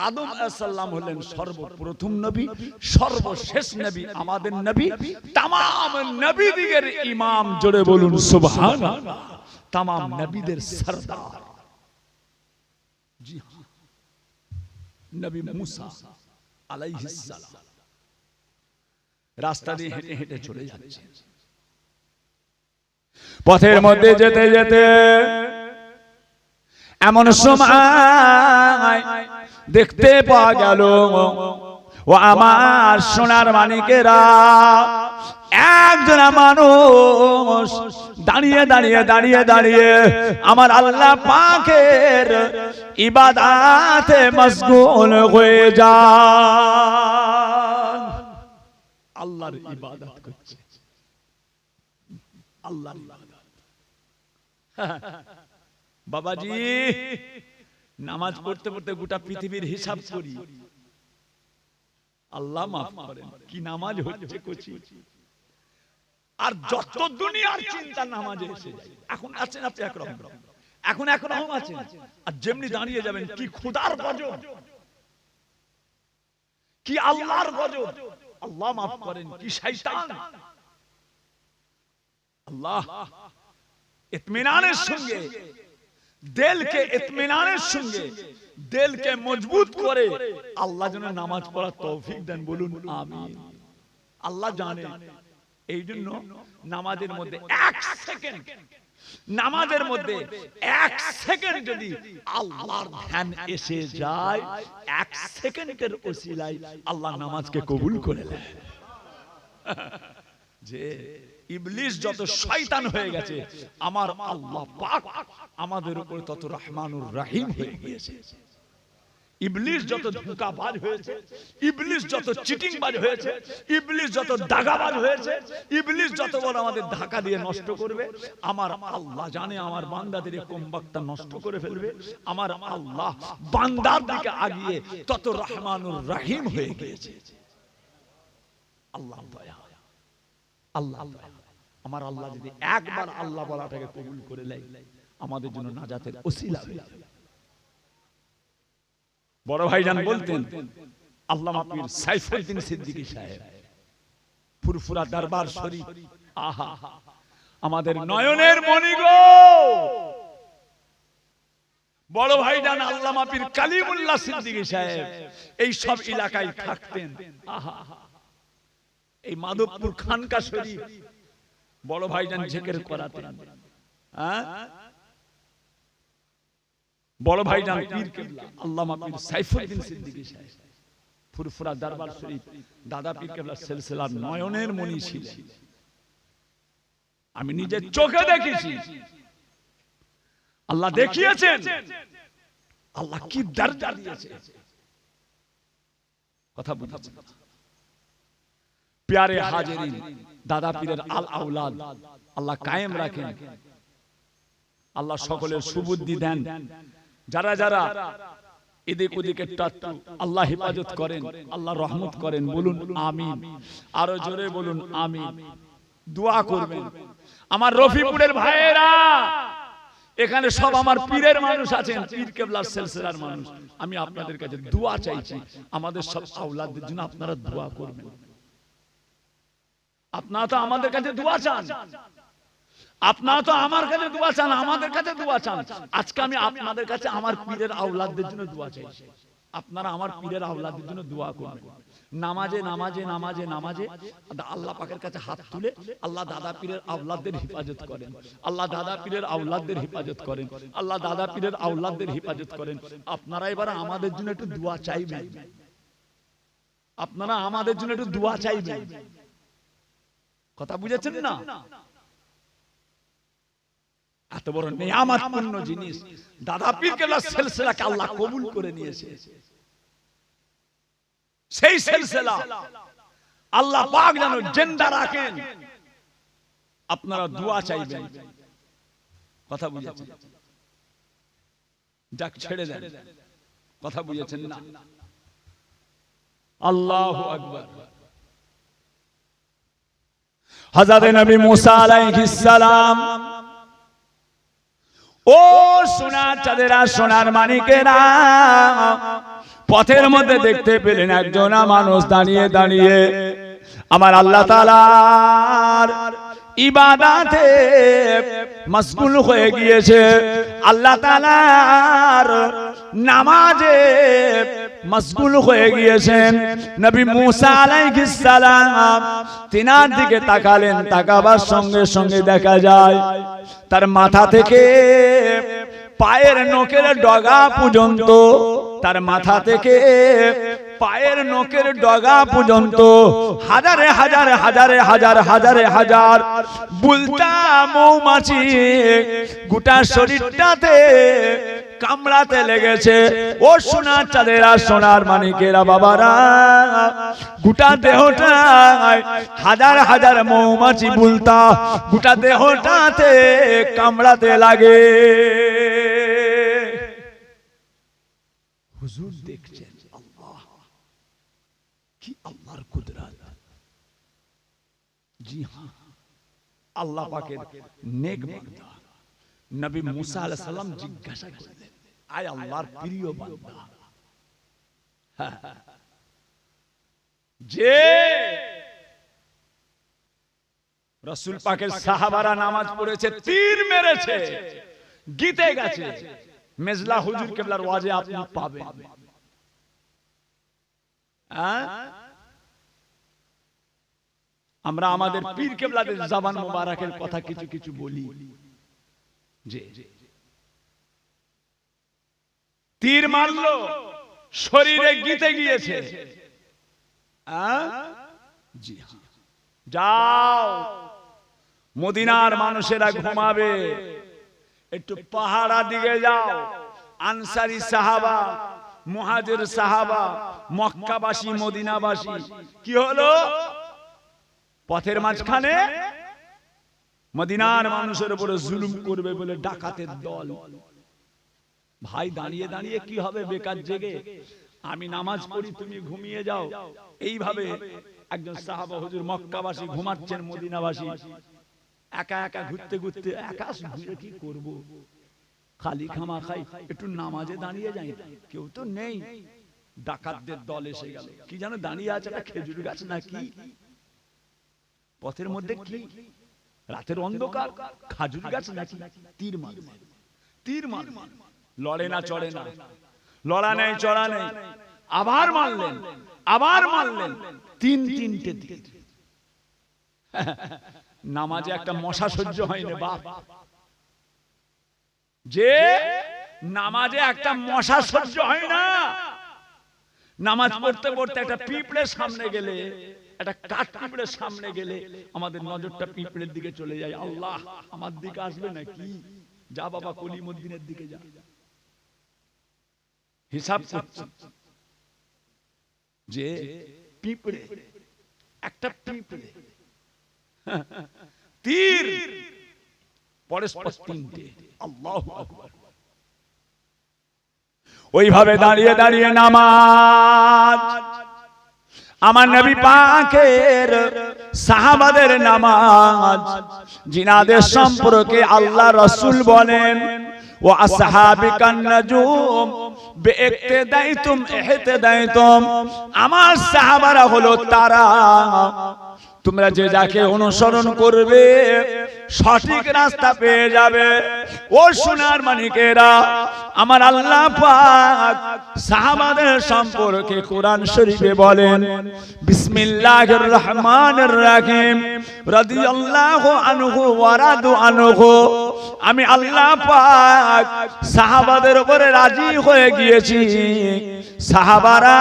আদম আলাইহিস সালাম হলেন সর্বপ্রথম নবী, সর্বশেষ নবী আমাদের নবী, तमाम নবীদের ইমাম। জোরে বলুন সুবহানাল্লাহ। तमाम নবীদের সরদার। জি হ্যাঁ, নবী মূসা আলাইহিস সালাম রাস্তা দিয়ে হেঁটে হেঁটে চলে যাচ্ছে। পথের মধ্যে যেতে যেতে এমন সময় দেখতে পাওয়া গেল, ও আমার সোনার মানিকেরা, একজন মানুষ দাঁড়িয়ে দাঁড়িয়ে দাঁড়িয়ে দাঁড়িয়ে আমার আল্লাহ পাকের ইবাদতে মশগুল হয়ে যায়। আল্লাহর ইবাদত করছে, আল্লাহর ইবাদত। বাবাজি, নামাজ পড়তে পড়তে গোটা পৃথিবীর হিসাব করি, আল্লাহ মাফ করেন, কি নামাজ হচ্ছে কচি। আর যত দুনিয়ার চিন্তা নামাজে এসে যায়। এখন আছেন আপনি একরকম, এখন একরকম আছেন, আর যেমনি দাঁড়িয়ে যাবেন কি খোদার গজব, কি আল্লাহর গজব, আল্লাহ মাফ করেন, কি শয়তান। আল্লাহ ইতমিনানের সঙ্গে দিলকে, ইতমিনানের সঙ্গে দিলকে মজবুত করে আল্লাহ যেন নামাজ পড়ার তৌফিক দেন। বলুন আমিন। আল্লাহ জানে, এই জন্য নামাজের মধ্যে 1 সেকেন্ড, নামাজের মধ্যে 1 সেকেন্ড যদি আল্লাহর ধ্যান এসে যায়, 1 সেকেন্ডের ওসিলায় আল্লাহ নামাজকে কবুল করে নেয়। যে ইবলিস যত শয়তান হয়ে গেছে, আমার আল্লাহ পাক আমাদের উপর তত রহমানুর রহিম হয়ে গিয়েছে। ইবলিস যত ধোঁকাবাজ হয়েছে, ইবলিস যত চিটিংবাজ হয়েছে, ইবলিস যত দাগাবাজ হয়েছে, ইবলিস যত বড় আমাদের ধাকা দিয়ে নষ্ট করবে, আমার আল্লাহ জানে আমার বান্দাদের কমবাক্তা নষ্ট করে ফেলবে। আমার আল্লাহ বান্দার দিকে আগিয়ে তত রহমানুর রহিম হয়ে গিয়েছে। আল্লাহ দয়া, আল্লাহ দয়া। আমার আল্লাহ যদি একবার আল্লাহ বলাটাকে কবুল করে নেয়, আমাদের জন্য নাজাতের ওসিলা হয়ে যাবে। বড় ভাইজান বলতেন আল্লামা পীর সাইফুদ্দিন সিদ্দিকী সাহেব, ফুরফুরা দরবার শরীফ, আহা আমাদের নয়নের মণি গো। বড় ভাইজান আল্লামা পীর কালিমুল্লাহ সিদ্দিকী সাহেব এই সব এলাকায় থাকতেন। আহা এই মাধবপুর খানকা শরীফ বড় ভাইজান জিকির করাতেন। হ্যাঁ, বড় ভাইজান পীর কেবলা আল্লামা পীর সাইফুদ্দিন সিদ্দিকী সাহেব ফুরফুরা দরবার শরীফ দাদা পীর কেবলা সিলসিলার নয়নের মণি ছিলেন। আমি নিজে চোখে দেখেছি, আল্লাহ দেখিয়েছেন, আল্লাহ কি দরজা দিয়েছে, কথা বুঝাচ্ছেন। প্যারে হাজিরিন, দাদা পীরের আল আওলাদ আল্লাহ কায়েম রাখেন, আল্লাহ সকলের সুবুদ্ধি দেন। যারা যারা এদিক ওদিকে আল্লাহ হেফাজত করেন, আল্লাহ রহমত করেন, বলুন আমিন। আরো জোরে বলুন আমিন। দোয়া করবেন। আমার রফিপুরের ভাইয়েরা, এখানে সব আমার পীরের মানুষ আছেন, পীর কেবলার সিলসিলার মানুষ। আমি আপনাদের কাছে দোয়া চাইছি, আমাদের সব আওলাদদের জন্য আপনারা দোয়া করবেন। আপনারা তো আমাদের কাছে দোয়া চান, আপনারা তো আমার কাছে দোয়া চান, আমাদের কাছে দোয়া চান। আজকে আমি আপনাদের কাছে আমার পীরের আওলাদদের জন্য দোয়া চাইছি। আপনারা আমার পীরের আওলাদদের জন্য দোয়া করবেন। নামাজে নামাজে নামাজে নামাজে আল্লাহ পাকের কাছে হাত তুলে আল্লাহ দাদা পীরের আওলাদদের হেফাজত করেন, আল্লাহ দাদা পীরের আওলাদদের হেফাজত করেন, আল্লাহ দাদা পীরের আওলাদদের হেফাজত করেন। আপনারা এবার আমাদের জন্য একটু দোয়া চাইবেন, আপনারা আমাদের জন্য একটু দোয়া চাইবেন। কথা বুঝেছেন না? এত বড় নিয়ামতপূর্ণ জিনিস দাদা পীর কেবলার সিলসিলাকে আল্লাহ কবুল করে নিয়েছে। সেই সিলসিলা আল্লাহ পাক যেন জিন্দা রাখেন, আপনারা দোয়া চাইবেন। কথা বুঝেছেন? যাক ছেড়ে দেন, কথা বুঝেছেন না? আল্লাহু আকবার। হযরত নবী মুসা আলাইহিস সালাম, ও সোনার চাঁদেরা, সোনার মানিকেরা, পথের মধ্যে দেখতে পেলেন একজন মানুষ দাঁড়িয়ে দাঁড়িয়ে আমার আল্লাহ তাআলার ইবাদতে মশগুল হয়ে গিয়েছে, আল্লাহ তাআলার নামাজে মশগুল হয়ে গিয়েছেন। নবী মুসা আলাইহিস সালাম তিনার দিকে তাকালেন, তাকাবার সঙ্গে সঙ্গে দেখা যায় তার মাথা থেকে পায়ের নখের ডগা পর্যন্ত, তার মাথা থেকে পায়ের নখের ডগা পর্যন্ত হাজারে হাজারে হাজারে হাজারে হাজারে হাজার বুলতা মৌমাছি গোটা শরীরটাতে কামড়াতে লেগেছে। ও সোনার চাঁদেরা, সোনার মানিকেরা, বাবারা, গোটা দেহটায় হাজার হাজার মৌমাছি বুলতা গোটা দেহটাতে কামড়াতে লাগে। হুজুর দেখছেন আল্লাহ, কি আল্লাহর কুদরত। জি হ্যাঁ, আল্লাহ পাকের নেক বান্দা নবী মুসা আলাইহিস সালাম জিজ্ঞাসা করলেন, আয় আল্লাহর প্রিয় বান্দা, যে রাসূল পাকের সাহাবারা নামাজ পড়েছে, তীর মেরেছে, জিতে গেছে, মেজলা হুজুর কেবলার ওয়াজে আপনি পাবেন। আমরা আমাদের পীর কেবলাদের জবান মোবারকের কথা কিছু কিছু বলি, যে তীর মারলো, শরীরে গিতে গিয়েছে। জি যাও, মদিনার মানুষেরা ঘুমাবে, একটু পাহাড়া দিকে যাও, আনসারী সাহাবা মুহাজির সাহাবা, মক্কাবাসী, মদিনাবাসী, কি হলো? পথের মাঝখানে মদিনার মানুষের উপরে জুলুম করবে বলে ডাকাতের দল। ভাই দাঁড়িয়ে দাঁড়িয়ে কি হবে বেকার জেগে? আমি নামাজ পড়ি, তুমি ঘুমিয়ে যাও। এইভাবে একজন সাহাবা হুজুর মক্কাবাসী ঘুমাচ্ছেন, মদিনাবাসী একা একা ঘুরতে ঘুরতে, একা ঘুরে কি করব, খালি খামা খাই, একটু নামাজে দাঁড়িয়ে যাই, কেউ তো নেই। ডাকাতদের দল এসে গেল। কি জানো দাঁড়িয়ে আছে একটা খেজুর গাছ নাকি পথের মধ্যে, কি রাতের অন্ধকার, খাজুর গাছ নাকি, তীর মারবে, তীর মারবে, লড়ে না চড়ে না, লড়া নেই চড়া নেই, আবার মারলেন, আবার মারলেন, তিনটে তীর। নামাজে একটা মশা সহ্য হয়নি বাপ, যে নামাজে একটা মশা সহ্য হয় না। নামাজ পড়তে পড়তে একটা পিঁপড়ের সামনে গেলে, একটা কাঠ পিঁপড়ের সামনে গেলে আমাদের নজরটা পিঁপড়ের দিকে চলে যায়। আল্লাহ আমার দিকে আসবে নাকি, যা বাবা কলিমুদ্দিনের দিকে যা। হিসাব করছে যে পিঁপড়ে, একটা পিঁপড়ে, তীর পরস্পর তিনটে। আল্লাহু আকবার। ওইভাবে দাঁড়িয়ে দাঁড়িয়ে নামাজ, আমার নবী পাকের সাহাবাদের নামাজ, জিনাদের সম্পর্কে আল্লাহ রাসূল বলেন, ওয়া আসহাবিকান নাজুম বিইক্তিদাইতুম ইহতিদাইতুম, আমার সাহাবারা হলো তারা, তোমরা যে যাকে অনুসরণ করবে সঠিক রাস্তা পেয়ে যাবে। ও সোনার মানিকেরা, আমার আল্লাহ পাক সাহাবাদের সম্পর্কে কোরআন শরীফে বলেন, বিসমিল্লাহির রহমানির রহিম, রাদিয়াল্লাহু আনহু ওয়া রাদু আনহু, আমি আল্লাহ পাক সাহাবাদের উপরে রাজি হয়ে গিয়েছি, সাহাবারা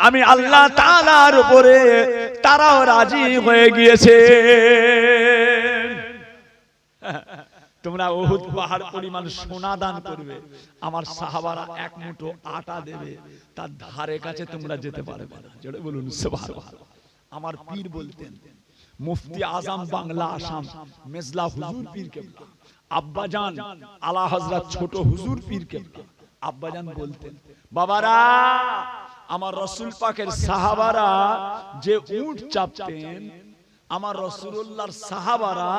আমি আল্লাহ তাআলার উপরে তারাও রাজি হয়ে গিয়েছে। তোমরা উহুদ পাহাড় পরিমাণ সোনা দান করবে, আমার সাহাবারা এক মুঠো আটা দেবে, তার ধারে কাছে তোমরা যেতে পারবে না। জোরে বলুন সুবহানাল্লাহ। আমার পীর বলতেন, মুফতি আজম বাংলা আসাম মেজলা হুজুর পীর কেবলা, আব্বাজান আলা হযরত ছোট হুজুর পীর কেবলা, আব্বাজান বলতেন, বাবারা আমার রাসূল পাকের সাহাবারা যে উট চাপতেন, আমার রাসূলুল্লাহর সাহাবারা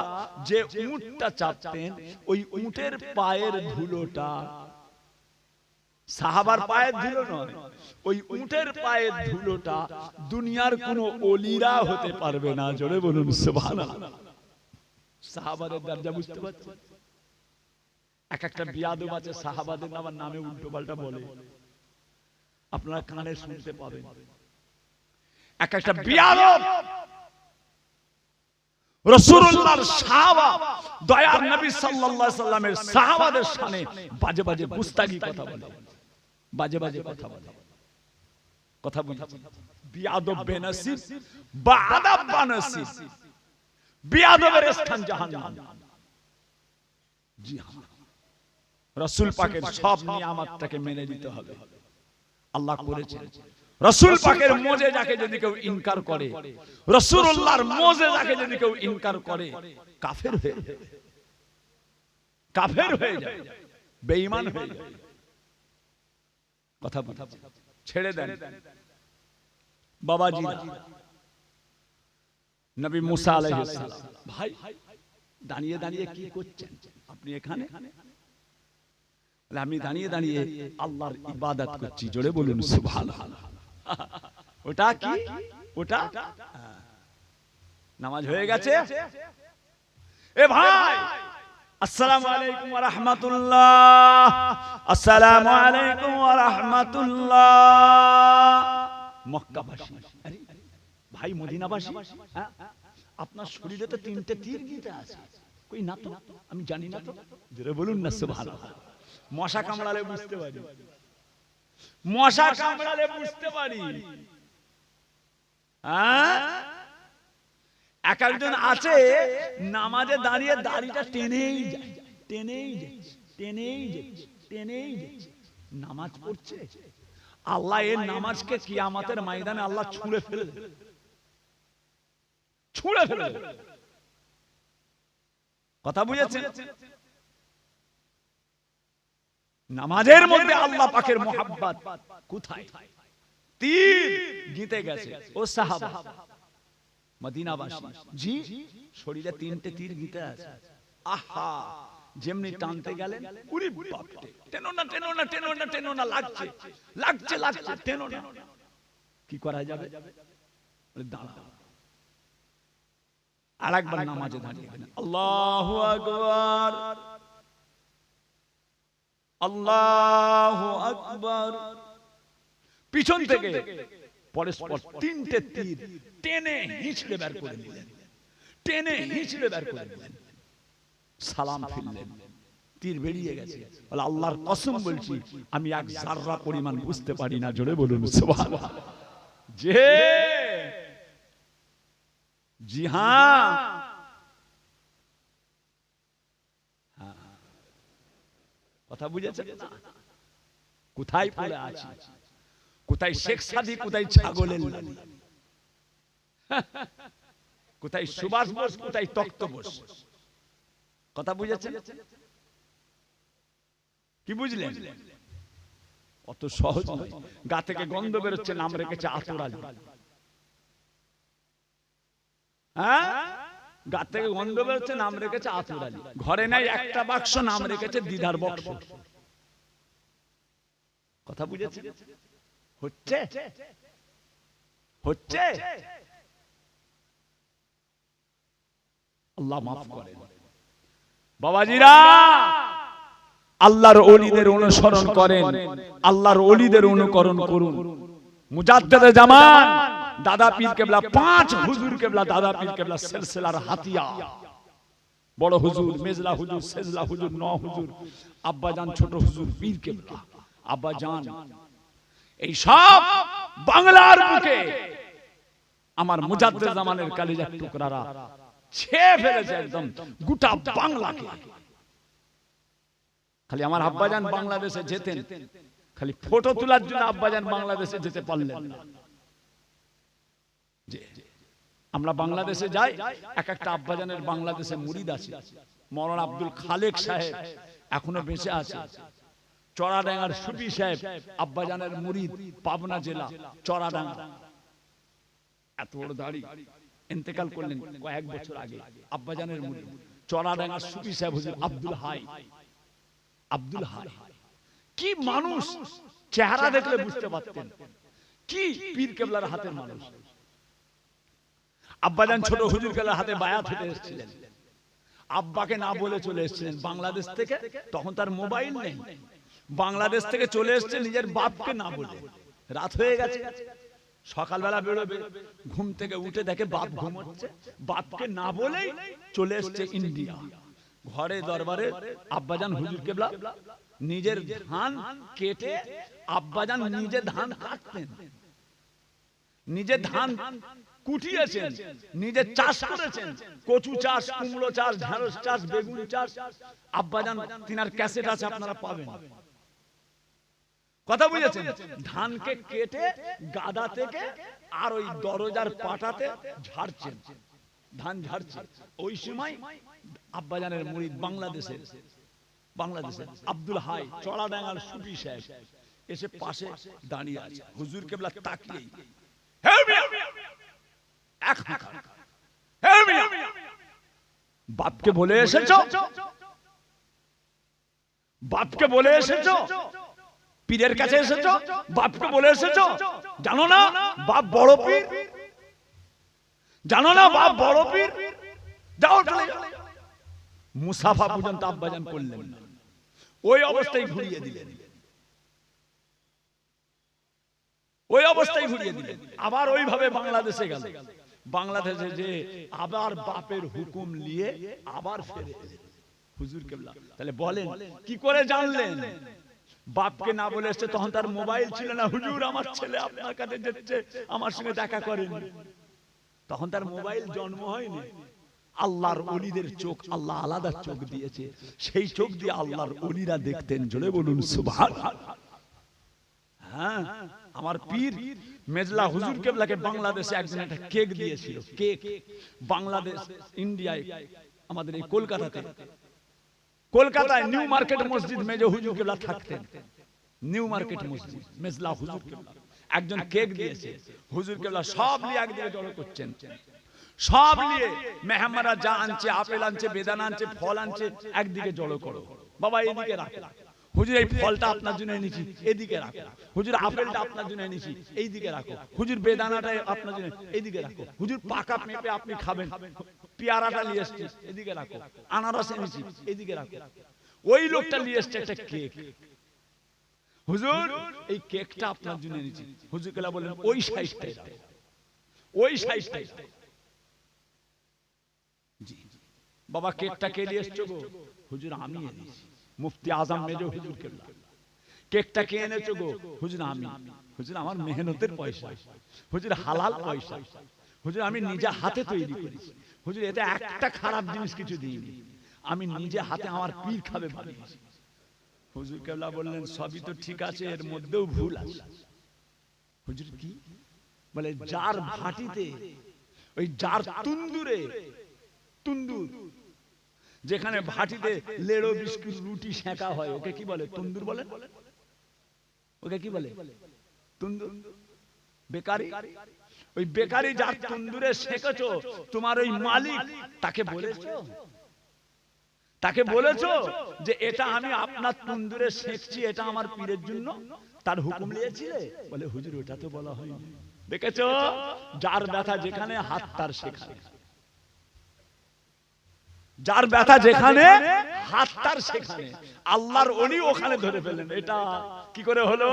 যে উটটা চাপতেন, ওই উটের পায়ের ধুলোটা, সাহাবার পায়ের ধুলো নয়, ওই উটের পায়ের ধুলোটা দুনিয়ার কোন ওলিরা হতে পারবে না। জোরে বলুন সুবহানাল্লাহ। সাহাবাদের দরজা বুঝতে পারছেন? এক একটা বিয়াদব আছে সাহাবাদের নামে উল্টো পাল্টা বলে, আপনারা কানে শুনতে পাবেন। এক একটা বিয়াদব রাসূলুল্লাহর সাহাবা, দয়ার নবী সাল্লাল্লাহু আলাইহি সাল্লামের সাহাবাদের শানে বাজে বাজে গুস্তাগি কথা বলে, বাজে বাজে কথা বলে। কথা বুঝছেন? বিয়াদব বেনসিব বা আদব বানসিব, বিয়াদবের স্থান জাহান্নাম। জি হ্যাঁ, রাসূল পাকের সব নিয়ামতটাকে মেনে নিতে হবে। আল্লাহ করেছেন, রাসূল পাকের মুজিজাকে যদি কেউ ইনকার করে, রাসূলুল্লাহর মুজিজাকে যদি কেউ ইনকার করে, কাফের হয়ে যায়, কাফের হয়ে যায়, বেঈমান হয়ে যায়। কথা ছেড়ে দেন বাবাজি। নবী মুসা আলাইহিস সালাম, ভাই দাঁড়িয়ে দাঁড়িয়ে কি করছেন আপনি এখানে? আমি দাঁড়িয়ে দাঁড়িয়ে আল্লাহর ইবাদত করছি। জোরে বলুন সুবহানাল্লাহ। ওটা কি? ওটা নামাজ হয়ে গেছে। এ ভাই, আসসালামু আলাইকুম ওয়া রাহমাতুল্লাহ, আসসালামু আলাইকুম ওয়া রাহমাতুল্লাহ। মক্কাবাসী, আরে ভাই মদিনাবাসী, আপনার শরীরে তো তিনটে তীর গিতে আছে, কই না তো? আমি জানি না তো। জোরে বলুন না সুবহানাল্লাহ। মশা কামড়ালে বুঝতে পারি, মশা কামড়ালে বুঝতে পারি। এক একজন আছে নামাজে দাঁড়িয়ে দাড়িটা টেনেই যায়, টেনেই যায়, টেনেই যায়, টেনেই যায়। নামাজ পড়ছে আল্লাহ এই নামাজকে কিয়ামতের ময়দানে আল্লাহ ছুঁড়ে ফেলে দেবে, ছুঁড়ে ফেলে দেবে। কথা বুঝেছেন? নামাজের মধ্যে আল্লাহ পাকের মোহাব্বত কোথায়? তীর গিতে গেছে ও সাহাবা মদিনাবাসী, জি শরীরে 3টে তীর গিতে আছে। আহা, যেমনি টানতে গেলেন, উরি বাপরে, টেনো না টেনো না টেনো না টেনো না, লাগছে লাগছে লাগছে, টেনো না। কি করা যাবে? দাঁড়াও। আরেকবার নামাজে দাঁড়িয়ে গেলেন, আল্লাহু আকবার আল্লাহু আকবার। পিছন থেকে পরস্পর 3টে তীর টেনে হিঁচড়ে বের করে নিলেন, টেনে হিঁচড়ে বের করে নিলেন। সালাম ফিরলেন, তীর বেরিয়ে গেছে। বলে আল্লাহর কসম বলছি আমি এক জাররা পরিমাণ বুঝতে পারি না। জোরে বলুন সুবহানাল্লাহ। যে জি হ্যাঁ, কথা বুঝেছেন না? কোথায় পড়ে আছি, কোথায় শেখ সাদি, কোথায় ছাগলের লালি, কোথায় সুভাষ বোস, কোথায় তক্ত বোস। কথা বুঝেছেন? কি বুঝলেন? অত সহজ নয়। গা থেকে গন্ধ বেরোচ্ছে, নাম রেখেছে আতর আলী। হ্যাঁ, গা থেকে গন্ধ বেরোচ্ছে, নাম রেখেছে আতর আলী। ঘরে নাই একটা বাক্স, নাম রেখেছে দিদার বক্স। কথা বুঝেছেন? হচ্ছে হচ্ছে। আল্লাহ মাফ করেন। বাবাজিরা, আল্লাহর ওলিদের অনুসরণ করেন, আল্লাহর ওলিদের অনুকরণ করুন। মুজাদ্দেদে জামান দাদা পীর কেবলা, 5 হুজুর কেবলা দাদা পীর কেবলা সিলসিলার হাতিয়া। বড় হুজুর, মেজলা হুজুর, সেজলা হুজুর, 9 হুজুর, আব্বাজান ছোট হুজুর, পীর কেবলা, আব্বাজান, এই সব বাংলার বুকে আমার মুজাদ্দেদ জামানের কালিজার টুকরারা ছেয়ে ফেলেছে একদম গোটা বাংলাকে। খালি আমার আব্বাজান বাংলাদেশে যেতেন, খালি ফটো তোলার জন্য আব্বাজান বাংলাদেশে যেতে পারলেন না। আমরা বাংলাদেশে যাই, এক একটা আব্বাজানের বাংলাদেশে মুরিদ আছে। মওলানা আব্দুল খালেক সাহেব এখনো বেঁচে আছে। চড়াডাঙ্গার সুফি সাহেব আব্বাজানের মুরিদ, পাবনা জেলা চড়াডাঙ্গা। এত বড় দাড়ি, ইন্তেকাল করলেন কয়েক বছর আগে। আব্বাজানের মুরিদ চড়াডাঙ্গার সুফি সাহেব হুজুর আব্দুল হাই। আব্দুল হাই কি মানুষ, চেহারা দেখলে বুঝতে পারতেন কি পীর কেবলার হাতের মানুষ। আব্বাজান ছোট হুজুর কেবলার হাতে বায়াত হতে এসেছিলেন। আব্বাকে না বলে চলে এসেছিলেন বাংলাদেশ থেকে। তখন তার মোবাইল নেই, বাংলাদেশ থেকে চলে এসেছে নিজের বাপকে না বলে। রাত হয়ে গেছে, সকালবেলা বেরোবে, ঘুম থেকে উঠে দেখে বাপ ঘুমোচ্ছে। বাপকে না বলেই চলে এসেছে ইন্ডিয়া। ঘরে দরবারে আব্বাজান হুজুর কেবলা নিজের ধান কেটে, আব্বাজান নিজে ধান কাটতেন, নিজে ধান কুটিয়েছেন, নিজে চাষ করেছেন, কচু চাষ, কুমড়ো চাষ, ঢেঁড়স চাষ, বেগুন চাষ। আব্বাজান তিনার ক্যাসেট আছে, আপনারা পাবেন। কথা বুঝেছেন? ধানকে কেটে গাদা থেকে আর ওই দরজার পাটাতে ঝাড়ছেন, ধান ঝাড়ছে। ওই সময় আব্বাজানের মুরিদ বাংলাদেশে আব্দুল হাই চড়াডাঙ্গার সুফি সাহেব এসে পাশে দাঁড়িয়ে আছে। হুজুর কেবলা তাকিয়ে, বাপকে বলে এসেছো, বাপকে বলে এসেছো, পীরের কাছে এসেছো, বাপকে বলে এসেছো। জানো না বাপ বড় পীর, জানো না বাপ বড় পীর। যাও চলে যাও। মুসাফা পর্যন্ত আব্বাজান করলেন না, ওই অবস্থায় ঘুরিয়ে দিলেন, ওই অবস্থায় ঘুরিয়ে দিলেন। আবার ওইভাবে বাংলাদেশে গেল। বাংলাদেশে যে আবার বাপের হুকুম নিয়ে আবার ফিরে এলেন হুজুর কেবলা। তাহলে বলেন কি করে জানলেন? বাপকে না বলে এসছে, তখন তার মোবাইল ছিল না। হুজুর আমার ছেলে আপনার কাছে যাচ্ছে, আমার সঙ্গে দেখা করেন। তখন তার মোবাইল জন্ম হয়নি। আল্লাহর ওলিদের চোখ আল্লাহ আলাদা চোখ দিয়েছে, সেই চোখ দিয়ে আল্লাহর ওলিরা দেখতেন। জোরে বলুন সুবহানাল্লাহ। হ্যাঁ, আমার পীর মেজলা হুজুর কেবলাকে বাংলাদেশে একজন একটা কেক দিয়েছিল, কেক। বাংলাদেশ, ইন্ডিয়ায়, আমাদের এই কলকাতায় নিউ মার্কেট মসজিদ মেজো হুজুর কেবলা থাকতেন। নিউ মার্কেট মসজিদ মেজলা হুজুর কেবলা একজন কেক দিয়েছে। হুজুর কেবলা সব নিয়ে একদিকে জড়ো করছেন, সব নিয়ে মেহমানরা যা আনছে, আপেল আনছে, বেদানা আনছে, ফল আনছে, একদিকে জড়ো করো। বাবা এদিকে রাখো, হুজুর এই ফলটা আপনার জন্য এনেছি, এদিকে রাখো। হুজুর আপেলটা আপনার জন্য এনেছি, এইদিকে রাখো। হুজুর বেদানাটা আপনার জন্য, এইদিকে রাখো। হুজুর পাকা পেঁপে আপনি খাবেন, পেয়ারাটা নিয়ে এসছি, এদিকে রাখো। আনারস এনেছি, এদিকে রাখো। ওই লোকটা নিয়ে এসছে একটা কেক। হুজুর এই কেকটা আপনার জন্য এনেছি। হুজুর কেলা বললেন ওই সাইজটাই রাখো, ওই সাইজটাই। জি বাবা, কেকটা কে নিয়ে এসছো গো? হুজুর আমি এনেছি। মুফতি আজম মেজো হুজুর কেবলা। কেকটা কে এনেছো গো? হুজুর আমি। হুজুর আমার মেহনতের পয়সা, হুজুর হালাল পয়সা, হুজুর আমি নিজে হাতে তৈরি করেছি। হুজুর এটা একটা খারাপ জিনিস কিছু দিইনি, আমি নিজে হাতে আমার পীর খাবে বানিয়েছি। হুজুর কেবলা বললেন সবই তো ঠিক আছে, এর মধ্যেও ভুল আছে। হুজুর কি বলে? যার ভাটিতে, ওই যার তুন্দুরে, তুন্দুর যেখানে ভাটিতে লেড়ো বিস্কুট রুটি সেঁকা হয়, ওকে কি বলে? তন্দুর বলে। ওকে কি বলে? তন্দুর। বেকারি, ওই বেকারি যার তন্দুরে সেঁকেছো, তোমার ওই মালিক তাকে বলেছো, তাকে বলেছো যে এটা আমি আপনার তন্দুরে সেঁকছি, এটা আমার পীরের জন্য, তার হুকুম নিয়েছিলে? বলে হুজুর ওটা তো বলা হয়নি। দেখেছো, যার ব্যথা যেখানে হাত তার সেখানে, যার ব্যথা যেখানে হাত তার সেখানে। আল্লাহর ওলি ওখানে ধরে ফেলেন। এটা কি করে হলো?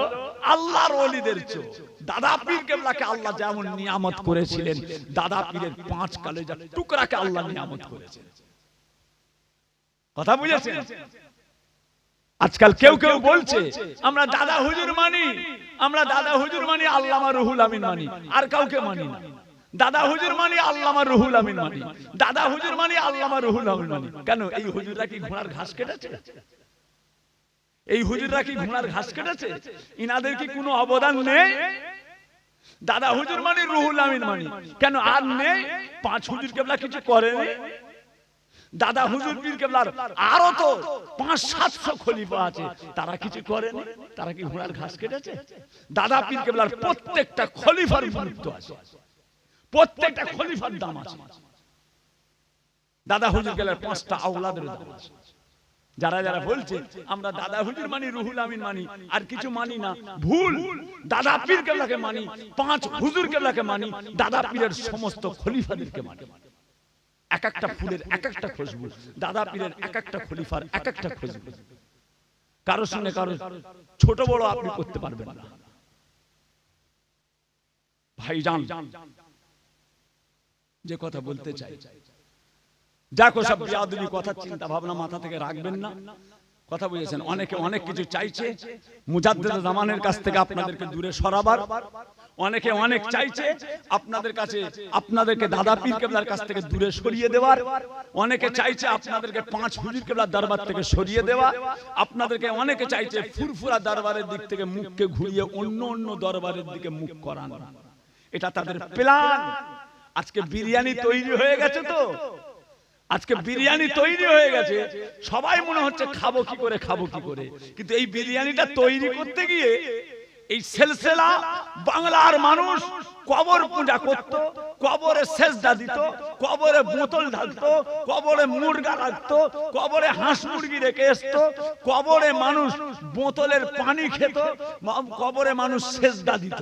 আল্লাহর ওলিদের চোখ। দাদা পীর কেবলাকে আল্লাহ যেমন নিয়ামত করেছিলেন, দাদা পীরের 5 কলেজার টুকরাকে আল্লাহ নিয়ামত করেছেন। কথা বুঝেছেন? আজকাল কেউ কেউ বলছে আমরা দাদা হুজুর মানি, আমরা দাদা হুজুর মানি, আল্লামা রুহুল আমিন মানি, আর কাউকে মানি না। দাদা হুজুর মানি, আল্লামা রুহুল আমিন মানি, দাদা হুজুর মানি, আল্লামা রুহুল আমিন মানি। কেন? এই হুজুররা কি ঘোড়ার ঘাস কেটেছে? এই হুজুররা কি ঘোড়ার ঘাস কেটেছে? ইনাদের কি কোনো অবদান নেই? দাদা হুজুর মানি, রুহুল আমিন মানি, কেন আর নেই? 5 হুজুর কেবলা কিছু করেনি? দাদা হুজুর পীর কেবলার আরো তো 500-700 খলিফা আছে, তারা কিছু করেনি? তারা কি ঘোড়ার ঘাস কেটেছে? দাদা পীর কেবলার প্রত্যেকটা খলিফার গুরুত্ব আছে, প্রত্যেকটা খলিফার দাম আছে। দাদা হুজুর কেবলার 5টা আওলাদের দাম আছে। যারা যারা বলছে আমরা দাদা হুজুর মানি, রুহুল আমিন মানি, আর কিছু মানি না, ভুল। দাদা পীর কেবলাকে মানি, 5 হুজুর কেবলাকে মানি, দাদা পীরের সমস্ত খলিফাদেরকে মানি। এক একটা ফুলের এক একটা খুশবু, দাদা পীরের এক একটা খলিফার এক একটা খুশবু। কারোর সঙ্গে কারো ছোট বড় আপনি করতে পারবেন না। ভাইজান, যে কথা বলতে চাই, যাক সব বিয়াদবি কথা চিন্তা ভাবনা মাথা থেকে রাখবেন না। কথা বুঝেছেন? অনেকে অনেক কিছু চাইছে মুজাদ্দেদ জামানের কাছ থেকে আপনাদেরকে দূরে সরাবার, অনেকে অনেক চাইছে আপনাদের কাছে, আপনাদেরকে দাদা পীর কেবলার কাছ থেকে দূরে সরিয়ে দেওয়ার, অনেকে চাইছে আপনাদেরকে 5 হুজুর কেবলার দরবার থেকে সরিয়ে দেওয়া, আপনাদেরকে অনেকে চাইছে ফুরফুরা দরবারের দিক থেকে মুখকে ঘুরিয়ে অন্য অন্য দরবারের দিকে মুখ করানো। এটা তাদের প্ল্যান। আজকে বিরিয়ানি তৈরি হয়ে গেছে, তো আজকে বিরিয়ানি তৈরি হয়ে গেছে, সবাই মনে হচ্ছে খাবো কি করে, খাবো কি করে। কিন্তু এই বিরিয়ানিটা তৈরি করতে গিয়ে এই সিলসিলা বাংলার মানুষ কবর পূজা করত, কবরে সেজদা দিত, কবরে বোতল ঢালতো, কবরে মুরগা রাখতো, কবরে হাঁস মুরগি রেখে আসতো, কবরে মানুষ বোতলের পানি খেত, কবরে মানুষ সেজদা দিত।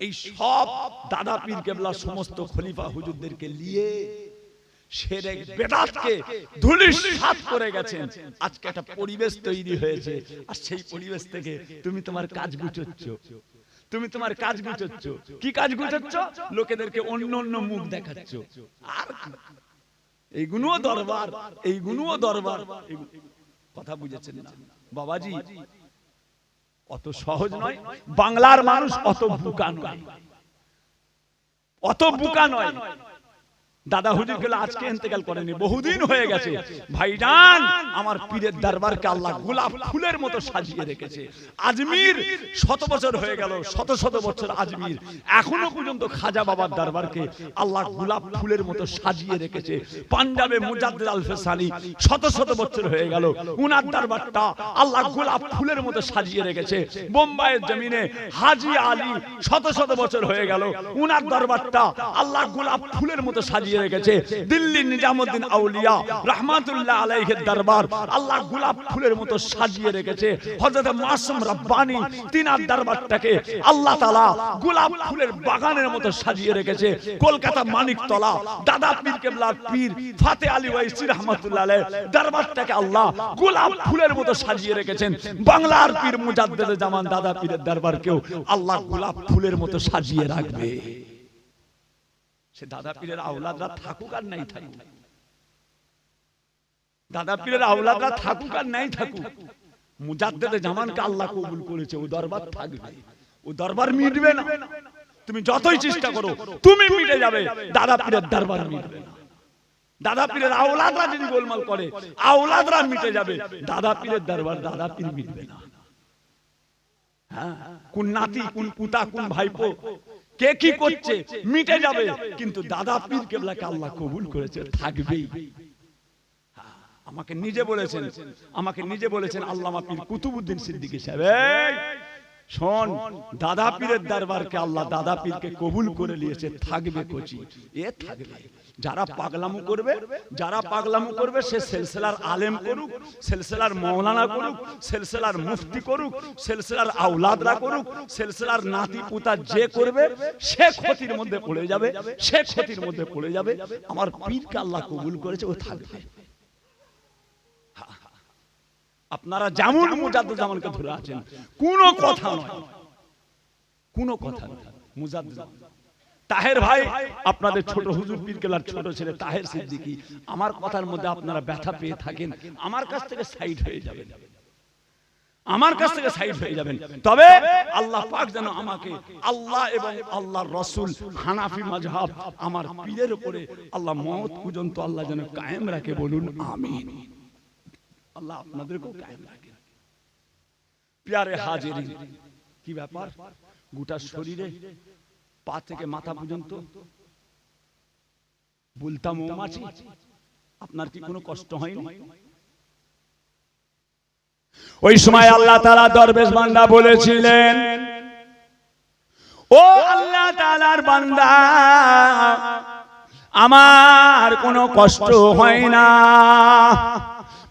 এই সব দাদা পীর কেবলা সমস্ত খলিফা হুজুরদেরকে নিয়ে শিরক বেদাতকে ধূলিসাৎ করে গেছেন। আজকে একটা পরিবেশ তৈরি হয়েছে, আর সেই পরিবেশ থেকে তুমি তোমার কাজ গুছোচ্ছ, তুমি তোমার কাজ গুছোচ্ছ। কি কাজ গুছোচ্ছ? লোকেদেরকে অন্য অন্য মুখ দেখাচ্ছ। আর এইগুলোও দরবার, এইগুলোও দরবার। কথা বুঝেছেন না বাবাজি? অত সহজ নয়। বাংলার মানুষ অত বোকা নয়, অত বোকা নয়। দাদা হুজুর গুলো আজকে ইন্তেকাল করেনি, বহুদিন হয়ে গেছে। ভাইজান, আমার পীরের দরবারকে আল্লাহ গোলাপ ফুলের মতো সাজিয়ে রেখেছে। আজমির 100 বছর হয়ে গেল, শত শত বছর আজমির, এখনো পর্যন্ত খাজা বাবার দরবারকে আল্লাহ গোলাপ ফুলের মতো সাজিয়ে রেখেছে। পাঞ্জাবে মুজাদ্দিদ আল ফেসানি শত শত বছর হয়ে গেল, উনার দরবারটা আল্লাহ গোলাপ ফুলের মতো সাজিয়ে রেখেছে। বোম্বাইয়ের জমিনে হাজী আলী শত শত বছর হয়ে গেল, উনার দরবারটা আল্লাহ গোলাপ ফুলের মতো সাজিয়ে রেখেছে। দিল্লির নিজামউদ্দিন আউলিয়া রাহমাতুল্লাহ আলাইহির দরবার আল্লাহ গোলাপ ফুলের মতো সাজিয়ে রেখেছে। হযরত মাসুম রব্বানী তিনার দরবারটাকে আল্লাহ তাআলা গোলাপ ফুলের বাগানের মতো সাজিয়ে রেখেছে। কলকাতা মানিকতলা দাদা পীর কেবলার পীর ফাতে আলী ওয়াইসি রাহমাতুল্লাহ আলাইহি দরবারটাকে আল্লাহ গোলাপ ফুলের মতো সাজিয়ে রেখেছেন। বাংলার পীর মুজাদ্দিদ জামান দাদা পীরের দরবারকেও আল্লাহ গোলাপ ফুলের মতো সাজিয়ে রাখবে। সে দাদা পীরের আওলাদরা থাকুক আর নাই থাকুক, দাদা পীরের আওলাদরা থাকুক আর নাই থাকুক, মুজাদ্দিদ জামানকে আল্লাহ কবুল করেছে, ও দরবার থাকবে, ও দরবার মিটবে না। তুমি যতই চেষ্টা করো তুমি মিটে যাবে, দাদা পীরের দরবার মিটবে না। দাদা পীরের আওলাদরা যদি গোলমাল করে আওলাদরা মিটে যাবে, দাদা পীরের দরবার দাদা পীর মিটবে না। হ্যাঁ, কোন নাতি কোন পুতা কোন ভাইপো কে কি করছে মিটে যাবে, কিন্তু দাদা পীর কেবলাকে আল্লাহ কবুল করেছে, থাকবেই। আমাকে নিজে বলেছেন আল্লামা পীর কুতুবউদ্দিন সিদ্দিকী সাহেব, শোন, দাদা পীরের দরবারকে আল্লাহ দাদা পীরকে কবুল করে নিয়েছে, থাকবে কোচি, এ থাকবে। যারা পাগলামো করবে সে সিলসিলার আলেম করুক, সিলসিলার মাওলানা করুক, সিলসিলার মুফতি করুক, সিলসিলার আওলাদরা করুক, সিলসিলার নাতি পুতা যে করবে সে ক্ষতির মধ্যে পড়ে যাবে। আমার পীরকে আল্লাহ কবুল করেছে, ও থাকবে। আপনারা যেমন মুজাদ্দিদ জামানকে ধরে আছেন, কোনো কথা নয়। মুজাদ্দিদ তাহের ভাই, আপনাদের ছোট হুজুর পীর কেবলার ছোট ছেলে তাহের সিদ্দিকী, আমার কথার মধ্যে আপনারা ব্যথা পেয়ে থাকেন, আমার কাছ থেকে সাইড হয়ে যাবেন, তবে আল্লাহ পাক যেন আমাকে, আল্লাহ এবং আল্লাহর রাসূল হানাফি মাযহাব আমার পীরের উপরে আল্লাহ মওত পর্যন্ত আল্লাহ যেন কায়েম রাখে, বলুন আমিন। আল্লাহ আপনাদেরকেও কায়েম রাখে। প্যারে হাজিরিন, কি ব্যাপার, গোটা শরীরে পা থেকে মাথা পর্যন্ত বুলতা মৌমাছি, আপনার কি কোনো কষ্ট হয়নি? ওই সময় আল্লাহ তাআলা দরবেশ বান্দা বলেছিলেন, ও আল্লাহ তাআলার বান্দা, আমার কোনো কষ্ট হয় না।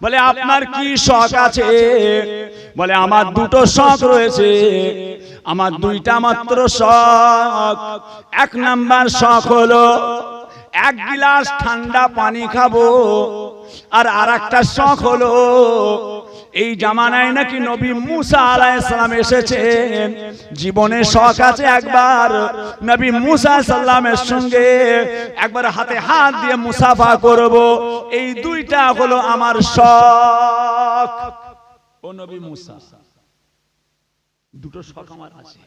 বলে আপনার কি শখ আছে? বলে আমার দুটো শখ রয়েছে, আমার দুইটা মাত্র শখ। এক নাম্বার শখ হলো এক গিলাস ঠান্ডা পানি খাবো, আর আরেকটা শখ হলো এই জামানায় নাকি নবী মুসা আলাইহিস সালাম এসেছেন, জীবনে শখ আছে একবার নবী মুসা সাল্লামের সঙ্গে একবার হাতে হাত দিয়ে মুসাফা করব। এই দুইটা হলো আমার শখ। ও নবী মুসা, দুটো শখ আমার আছে।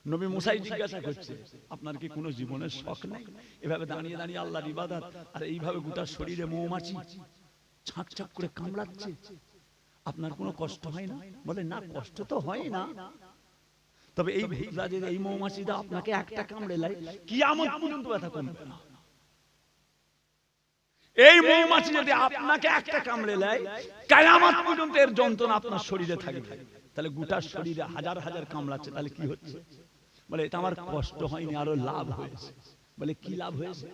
নবী মুসাই জিজ্ঞাসা করছে, আপনার কি কোনো জীবনের শখ নাই? এভাবে দাঁড়িয়ে দাঁড়িয়ে আল্লাহর ইবাদত, আর এইভাবে গোটা শরীরে মৌমাছি ছাঁক ছাক করে কামড়াচ্ছে, আপনার কোনো কষ্ট হয় না? বলে না, কষ্ট তো হয় না, তবে এই ভূতরাজের এই মৌমাছিটা আপনাকে একটা কামড়ে লাই, কিয়ামত পর্যন্ত ব্যথা কমবে না। এই মৌমাছি যদি আপনাকে একটা কামড়ে লাই, কিয়ামত পর্যন্ত এর যন্ত্রণা আপনার শরীরে থাকবে। তাহলে গোটা শরীরে হাজার হাজার কামড়াচ্ছে, তাহলে কি হচ্ছে? বলে এটা আমার কষ্ট হয়নি, আরো লাভ হয়েছে। বলে কি লাভ হয়েছে?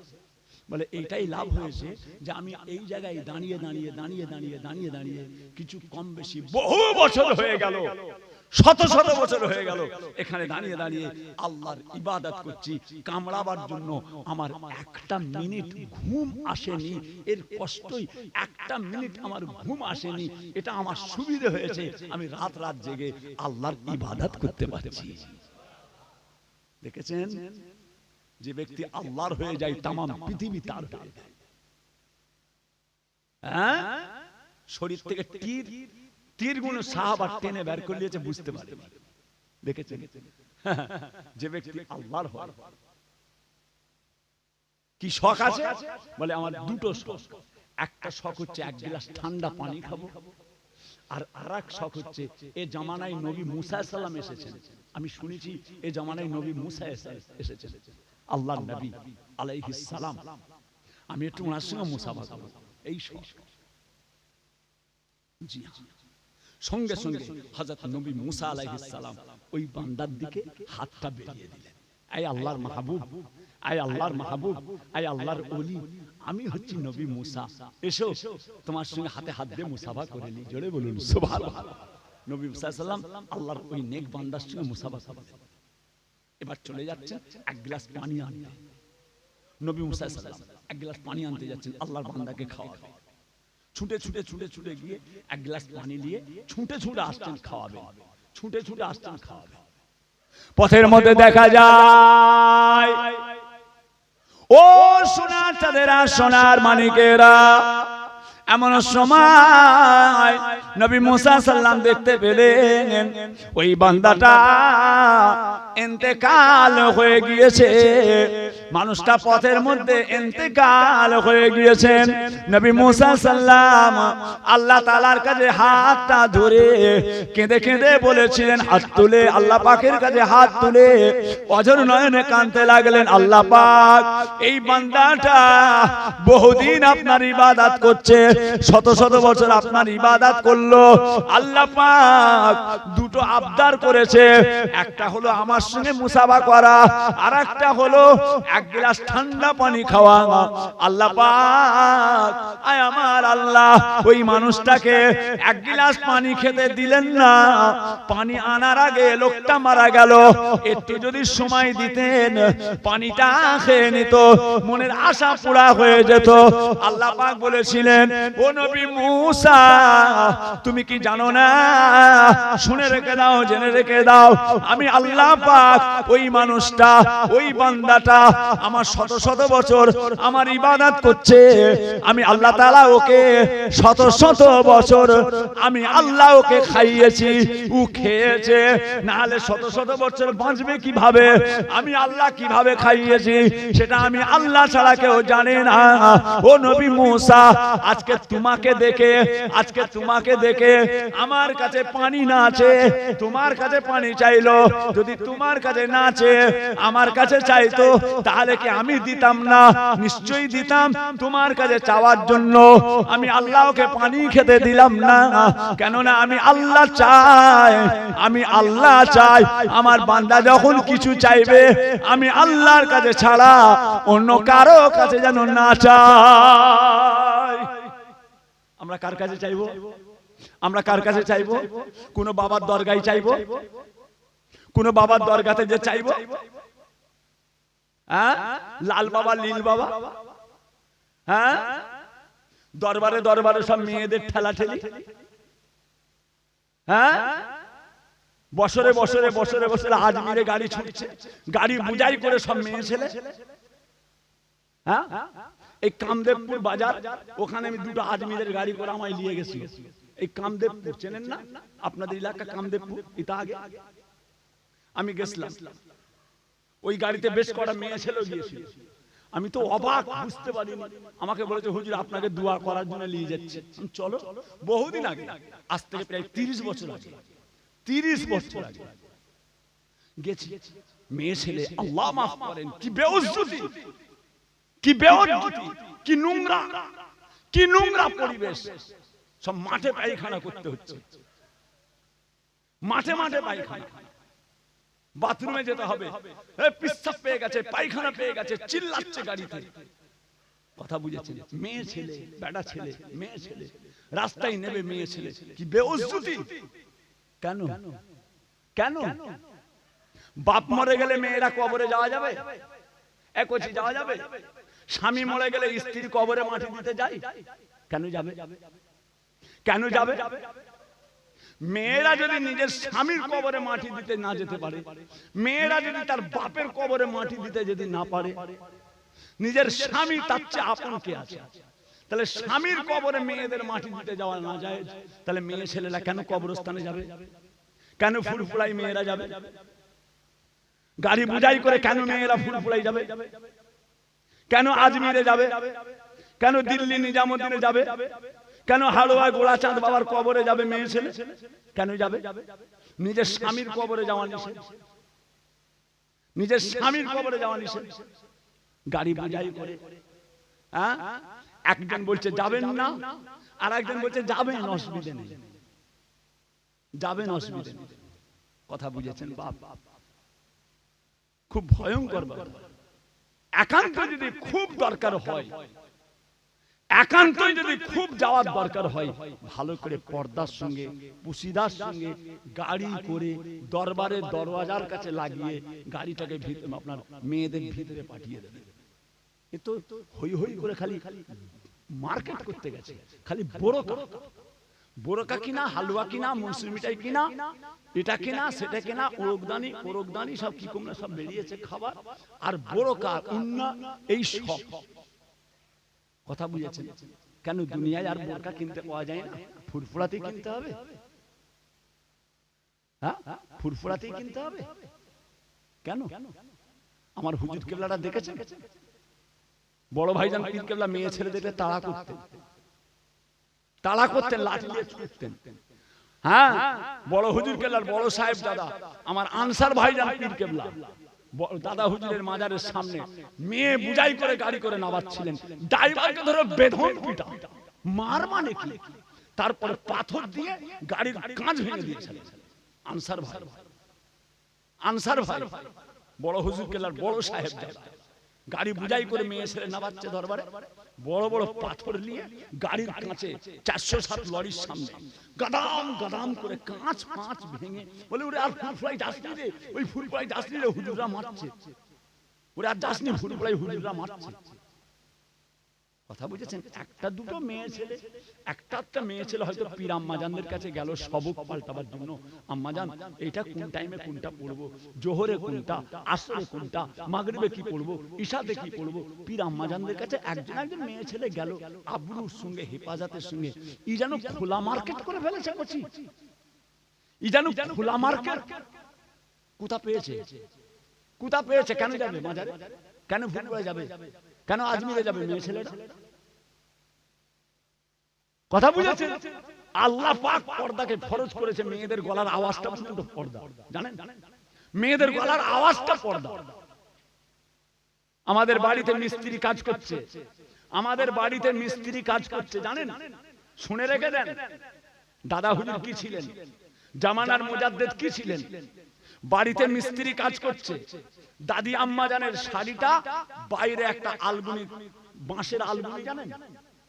বলে এইটাই লাভ হয়েছে যে আমি এই জায়গায় দাঁড়িয়ে কিছু কম বেশি বহু বছর হয়ে গেল, শত শত বছর হয়ে গেল, এখানে দাঁড়িয়ে আল্লাহর ইবাদত করছি। কামড়াবার জন্য আমার একটা মিনিট ঘুম আসেনি, এর কষ্টই একটা মিনিট আমার ঘুম আসেনি। এটা আমার সুবিধা হয়েছে, আমি রাত রাত জেগে আল্লাহর ইবাদত করতে পারছি। দেখেছেন, যে ব্যক্তি আল্লাহর হয়ে যায় তামাম পৃথিবী তার হয়ে যায়। হ্যাঁ, শরীর থেকে তীর গুণ সাহাবা টেনে বের করে নিয়েছে, বুঝতে পারে। দেখেছেন, যে ব্যক্তি আল্লাহর হয়। কি শখ আছে? বলে আমার দুটো শখ। একটা শখ হচ্ছে এক গ্লাস ঠান্ডা পানি খাবো, আর আরেক শখ হচ্ছে এ জামানায় নবী মুসা সালাম এসেছেন, আমি শুনেছি এ জামানায় নবী মুসা এসেছেন, আল্লাহর নবী আলাইহিস সালাম, আমি একটু ওনার সঙ্গে মুসাফা করব, এই শখ। জি হ্যাঁ, সঙ্গে সঙ্গে হযরত নবী মুসা আলাইহিস সালাম ওই বান্দার দিকে হাতটা বেরিয়ে দিলেন। এই আল্লাহর মাহবুব, আয় আল্লাহর মাহবুব, আয় আল্লাহর ওলি, আমি হচ্ছি নবী মুসা, এসো তোমার সঙ্গে হাতে হাত দিয়ে মুসাফা করে নি। জোরে বলুন সুবহানাল্লাহ। নবী মুসা সাল্লাম আল্লাহর ওই নেক বান্দার সঙ্গে মুসাফা করলেন। এবার চলে যাচ্ছেন এক গ্লাস পানি আনতে। নবী মুসা সাল্লাম এক গ্লাস পানি আনতে যাচ্ছেন, আল্লাহর বান্দাকে খাওয়াবে। ছুটে ছুটে ছুটে ছুটে গিয়ে এক গ্লাস পানি নিয়ে ছুটে ছুটে আসছেন খাওয়াবে, ছুটে ছুটে আসছেন খাওয়াবে। পথের মধ্যে দেখা যায় ও সোনার চাঁদেরা, সোনার মানিকেরা, এমন সময় নবী মুসা সাল্লাম দেখতে পেলেন ওই বান্দাটা ইন্তেকাল হয়ে গিয়েছে, মানুষটা পথের মধ্যে ইন্তেকাল হয়ে গিয়েছেন। নবী মুসা সাল্লাম আল্লাহ তাআলার কাছে হাতটা ধরে কেঁদে কেঁদে বলেছিলেন, হাত তুলে আল্লাহ পাকের কাছে হাত তুলে অঝর নয়নে কাঁদতে লাগলেন, আল্লাহ পাক এই বান্দাটা বহুদিন আপনার ইবাদত করছে, শত শত বছর আপনার ইবাদত করলো, আল্লাহ পাক দুটো আবদার করেছে, একটা হলো আমার সঙ্গে মুসাফা করা, আর একটা হলো এক গ্লাস ঠান্ডা পানি খাওয়া। আল্লাহ পাক আয় আমার আল্লাহ ওই মানুষটাকে এক গ্লাস পানি খেতে দিলেন না, পানি আনার আগে লোকটা মারা গেল, একটু যদি সময় দিতেন পানিটা খেয়ে নিত, মনের আশা পুরা হয়ে যেত। আল্লাহ পাক বলেছিলেন, ও নবী মুসা তুমি কি জানো না, শুনে রেখে দাও, জেনে রেখে দাও, আমি আল্লাহ পাক ওই মানুষটা, ওই বান্দাটা আমার শত শত বছর আমার ইবাদত করছে, আমি আল্লাহ তাআলা ওকে শত শত বছর আমি আল্লাহ ওকে খাইয়েছি, ও খেয়েছে, নাহলে শত শত বছর বাঁচবে কিভাবে, আমি আল্লাহ কিভাবে খাইয়েছি সেটা আমি আল্লাহ ছাড়া কেউ জানে না। ও নবী মুসা আজকে তোমাকে দেখে আমার কাছে পানি না আছে, তোমার কাছে পানি চাইলো, যদি তোমার কাছে না আছে আমার কাছে চাইতো তাহলে কি আমি দিতাম না? নিশ্চয়ই দিতাম, তোমার কাছে চাওয়ার জন্য আমি আল্লাহকে পানি খেতে দিলাম না, কেননা আমি আল্লাহ চাই, আমার বান্দা যখন কিছু চাইবে আমি আল্লাহর কাছে ছাড়া অন্য কারো কাছে যেন না চাই। আমরা কার কাছে চাইবো? আমরা কার কাছে চাইবো? কোন বাবার দরগায় চাইবো? কোন বাবার দরগাতে যে চাইবো? হ্যাঁ, লাল বাবা, লীল বাবা, হ্যাঁ, দরবারে দরবারে সব মেয়েদের ঠেলা ঠেলি, হ্যাঁ, বছরে বছরে বছরে বছরে আজমিরে গাড়ি ছুটছে, গাড়ি বুঝাই করে সব মেয়ে ছেলে, হ্যাঁ, এই কামদেবপুর বাজার, ওখানে আমি দুটো আজমিরের গাড়ি করে আমায় নিয়ে গেছি। এই কামদেবপুর চেনেন না আপনাদের এলাকা? কামদেবপুর এটা আগে আমি গেছিলাম, ওই গাড়িতে বেশ কটা মেয়ে ছেলে গিয়েছিল, আমি তো অবাক, বুঝতে পারিনি। আমাকে বলেছে হুজুর আপনাকে দোয়া করার জন্য নিয়ে যাচ্ছে। চলো, বহুদিন আগে, আজ থেকে প্রায় 30 বছর আগে, 30 বছর আগে গেছি। মেয়ে ছেলে আল্লাহ মাফ করেন, কি বেউজ্জতি, কি বেউজ্জতি, কি নোংরা পরিবেশ, সব মাঠে পায়খানা করতে হচ্ছে, মাঠে মাঠে পায়খানা, বাথরুমে যেতে হবে, পিচ্ছাপ পেয়ে গেছে, পায়খানা পেয়ে গেছে, চিল্লাচ্ছে গাড়িতে। কথা বুঝেছেন? মেয়ে ছেলে, বেটা ছেলে, মেয়ে ছেলে রাস্তায় নেবে, মেয়ে ছেলে, কি বেউজ্জতি। কেন? কেন? বাপ মরে গেলে মেয়েরা কবরে যাওয়া যাবে? একই যাওয়া যাবে? স্বামী মরে গেলে স্ত্রীর কবরে মাটি দিতে যায়? কেন যাবে? কেন যাবে? মেয়েরা যদি নিজের স্বামীর কবরে মাটি দিতে না যেতে পারে, মেয়েরা যদি তার বাপের কবরে মাটি দিতে যদি না পারে, নিজের স্বামী তার চেয়ে আপন কে আছে? তাহলে স্বামীর কবরে মেয়েদের মাটি দিতে যাওয়া না যায়, তাহলে মেয়ে ছেলেরা কেন কবরস্থানে যাবে? কেন ফুলফুলাই মেয়েরা যাবে? গাড়ি বুঝাই করে কেন মেয়েরা ফুলফুলাই যাবে? কেন আজমিরে যাবে? কেন দিল্লি নিজামুদ্দিনে যাবে? কেন হাড়োয়া গোড়াচাঁদ বাবার কবরে যাবে মেয়ে ছেলে? কেন যাবে? নিজের স্বামীর কবরে যাওয়া নিষেধ, নিজের স্বামীর কবরে যাওয়া নিষেধ। গাড়ি বুঝাই করে একজন বলছে যাবেন না, আর একজন বলছে যাবেন, অসুবিধা নেই, যাবেন, অসুবিধা নেই। কথা বুঝেছেন বাপ? খুব ভয়ঙ্কর ব্যাপার। একান্ত যদি খুব দরকার হয়, একান্ত যদি খুব যাওয়ার দরকার হয়, ভালো করে পর্দার সঙ্গে পুশিদার সঙ্গে গাড়ি করে দরবারের দরওয়াজার কাছে লাগিয়ে গাড়িটাকে আপনার মেয়েদের ভিতরে পাঠিয়ে দেবে। এ তো হই হই করে খালি মার্কেট করতে গেছে, খালি বোরকা, বোরকা কিনা, হালুয়া কিনা, মুনসুর মিঠাই কিনা, এটা কিনা, সেটা কিনা, ওরকদানি ওরকদানি সব কি কমলা সব বেরিয়েছে খাবার, আর বোরকা উন্না, এই সব। কথা বুঝেছেন? কেন দুনিয়ায় আর বোরকা কিনতে পাওয়া যায় না? ফুরফুরাতেই কিনতে হবে। হ্যাঁ, ফুরফুরাতেই কিনতে হবে। কেন? আমার হুজুর কেবলাটা দেখেছেন? বড় ভাইজান পীর কেবলা মেয়ে ছেলে দেখলে তাড়া করতেন, তাড়া করতেন, লাঠি দিয়ে ছুটতেন। হ্যাঁ, বড় হুজুর কেবলার বড় সাহেব দাদা আমার আনসার ভাইজান পীর কেবলা দাদা হুজুরের মাজারের সামনে মেয়ে বুঝাই করে গাড়ি করে নামাচ্ছিলেন, ড্রাইভারকে ধরে বেধন পিটা, মার মানে কি, তারপরে পাথর দিয়ে গাড়ির কাঁচ ভেঙে দিয়েছিলেন আনসার ভাই, আনসার ভাই বড় হুজুর কেবলার বড় সাহেব দাদা। গাড়ি বুঝাই করে মেয়ে ছেলে নামাচ্ছে দরবারে, বড় বড় পাথর নিয়ে গাড়ির কাঁচে 407 লরির সামনে গাদাম গাদাম করে কাঁচ পাঁচ ভেঙে বলে, ওরে আর ফুলফুলাই যাসনি রে, ওই ফুলফুলাই যাসনি রে, হুজুররা মারছে, ওরে আর যাসনি, ফুলফুলাই হুজুররা মারছে। কথা বুঝেছেন? একটা দুটো মেয়ে ছেলে, একটা মেয়ে ছেলে হয়তো পীর আম্মাজানদের কাছে গেল সবক পাল্টাবার জন্য, আম্মাজান এটা কোন টাইমে কোনটা পড়বো, জোহরে কোনটা, আসরে কোনটা, মাগরিবে কি পড়বো, ইশাতে কি পড়বো। পীর আম্মাজানদের কাছে একজন একজন মেয়ে ছেলে গেল আব্রুর সঙ্গে, হেফাজতের সঙ্গে। ই যেন খোলা মার্কেট করে ফেলেছে, বলছি ই যেন খোলা মার্কেট। কোথা পেয়েছে, কোথা পেয়েছে? কেন যাবে মাজারে? কেন ফুলপুরে যাবে? কেন আজমিরে যাবে মেয়ে ছেলেরা? কথা বুঝেছেন? আল্লাহ পাক পর্দাকে ফরজ করেছে, মেয়েদের গলার আওয়াজটা পর্যন্ত পর্দা, জানেন? মেয়েদের গলার আওয়াজটা পর্দা। আমাদের বাড়িতে মিস্ত্রি কাজ করছে, আমাদের বাড়িতে মিস্ত্রি কাজ করছে, জানেন? শুনে রেখে দেন, দাদা হুজুর কি ছিলেন, জামানার মুজাদ্দেদ কি ছিলেন। বাড়িতে মিস্ত্রি কাজ করছে, দাদি আম্মা জানের শাড়িটা বাইরে একটা আলগুনি, বাঁশের আলগুনি, জানেন?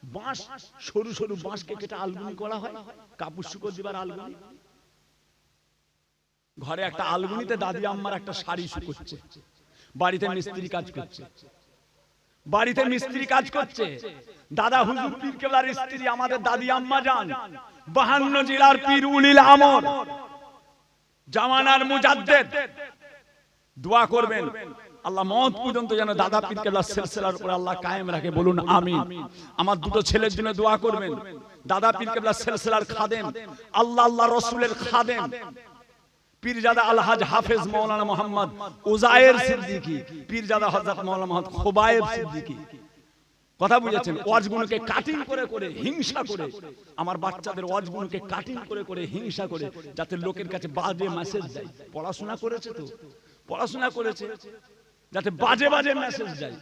বাঁশ, সরু সরু বাঁশকে কেটে আলগুনি করা হয়, কাপড় শুকো দিবার আলগুনি। ঘরে একটা আলগুনিতে দাদি আম্মার একটা শাড়ি শুকোচ্ছে, বাড়িতে মিস্ত্রি কাজ করছে, বাড়িতে মিস্ত্রি কাজ করছে। দাদা হুজুর পীর কেবলার স্ত্রী আমাদের দাদি আম্মা জান, 52 জেলার পীর উলিল আমর, জামানার মুজাদ্দেদ। দোয়া করবেন আল্লাহ মওত পর্যন্ত যেন দাদা পীর কেবলার সিলসিলার উপর আল্লাহ কায়েম রাখে, বলুন আমিন। আমার দুটো ছেলের জন্য দোয়া করবেন, দাদা পীর কেবলার সিলসিলার খাদেম, আল্লাহ আল্লাহ রাসূলের খাদেম পীরজাদা আলহাজ হাফেজ মাওলানা মোহাম্মদ উজায়ের সিদ্দিকী, পীরজাদা হযরত মাওলানা মোহাম্মদ খুবায়েব সিদ্দিকী। কথা বুঝেছেন? ওয়াজগুলোকে কাটিং করে করে, হিংসা করে, আমার বাচ্চাদের ওয়াজগুলোকে কাটিং করে করে, হিংসা করে, যাতে লোকের কাছে বাজে মেসেজ যায়। পড়াশোনা করেছে তো, পড়াশোনা করেছে, যাতে বাজে বাজে মেসেজ যায়।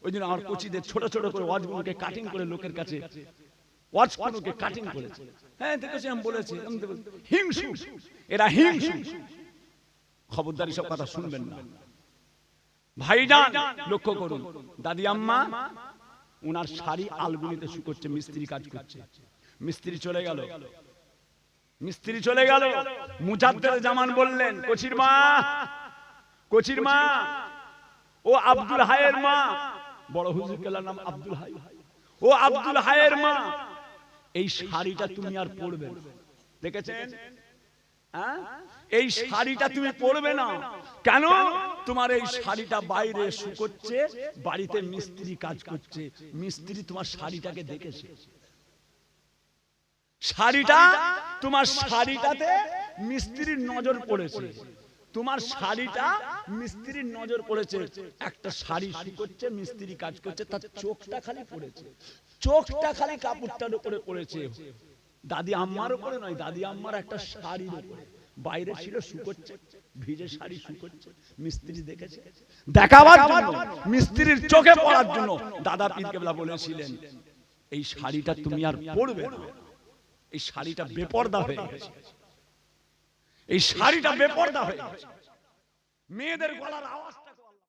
ওই জন্য আমার কোচিদের ছোট ছোট করে ওয়াজগুলোকে কাটিং করে লোকের কাছে, ওয়াজগুলোকে কাটিং করেছে। হ্যাঁ দেখেছি, আমি বলেছি, হিংসু এরা, হিংসু। খবরদারি সব কথা শুনবেন না ভাইজান। লক্ষ্য করুন, দাদি আম্মা উনার শাড়ি আলগুনিতে শুকোচ্ছে, মিস্ত্রি কাজ করছে। মিস্ত্রি চলে গেল, মিস্ত্রি চলে গেল। মুজাদ্দেদ জামান বললেন, কোচির মা, কোচির মা, ও আব্দুল হায়ের মা, বড় হুজুর কেবলার নাম আব্দুল হাই, ও আব্দুল হায়ের মা, এই শাড়িটা তুমি আর পরবে না। দেখেছেন? এই শাড়িটা তুমি পরবে না। কেন? তোমার এই শাড়িটা বাইরে শুকোচ্ছে, বাড়িতে মিস্ত্রি কাজ করছে, মিস্ত্রি তোমার শাড়িটাকে দেখেছে। শাড়িটা, তোমার শাড়িটাতে মিস্ত্রির নজর পড়েছে। তোমার শাড়িটা মিস্ত্রির নজর পড়েছে, একটা শাড়ি শুকোচ্ছে, মিস্ত্রি কাজ করছে, তার চোখটা খালি পড়েছে, চোখটা খালি কাপড়টার উপরে পড়েছে। দাদি আম্মার উপরে নয়, দাদি আম্মার একটা শাড়ির উপরে, বাইরে ছিল শুকোচ্ছে, ভিজে শাড়ি শুকোচ্ছে, মিস্ত্রি দেখেছে, দেখাবার জন্য, মিস্ত্রির চোখে পড়ার জন্য দাদা পীর কেবলা বলেছিলেন এই শাড়িটা তুমি আর পরবে না, এই শাড়িটা বেপরদা হয়ে গেছে, এই শাড়িটা বেপরদা হয়ে গেছে। মেয়েদের গলার আওয়াজ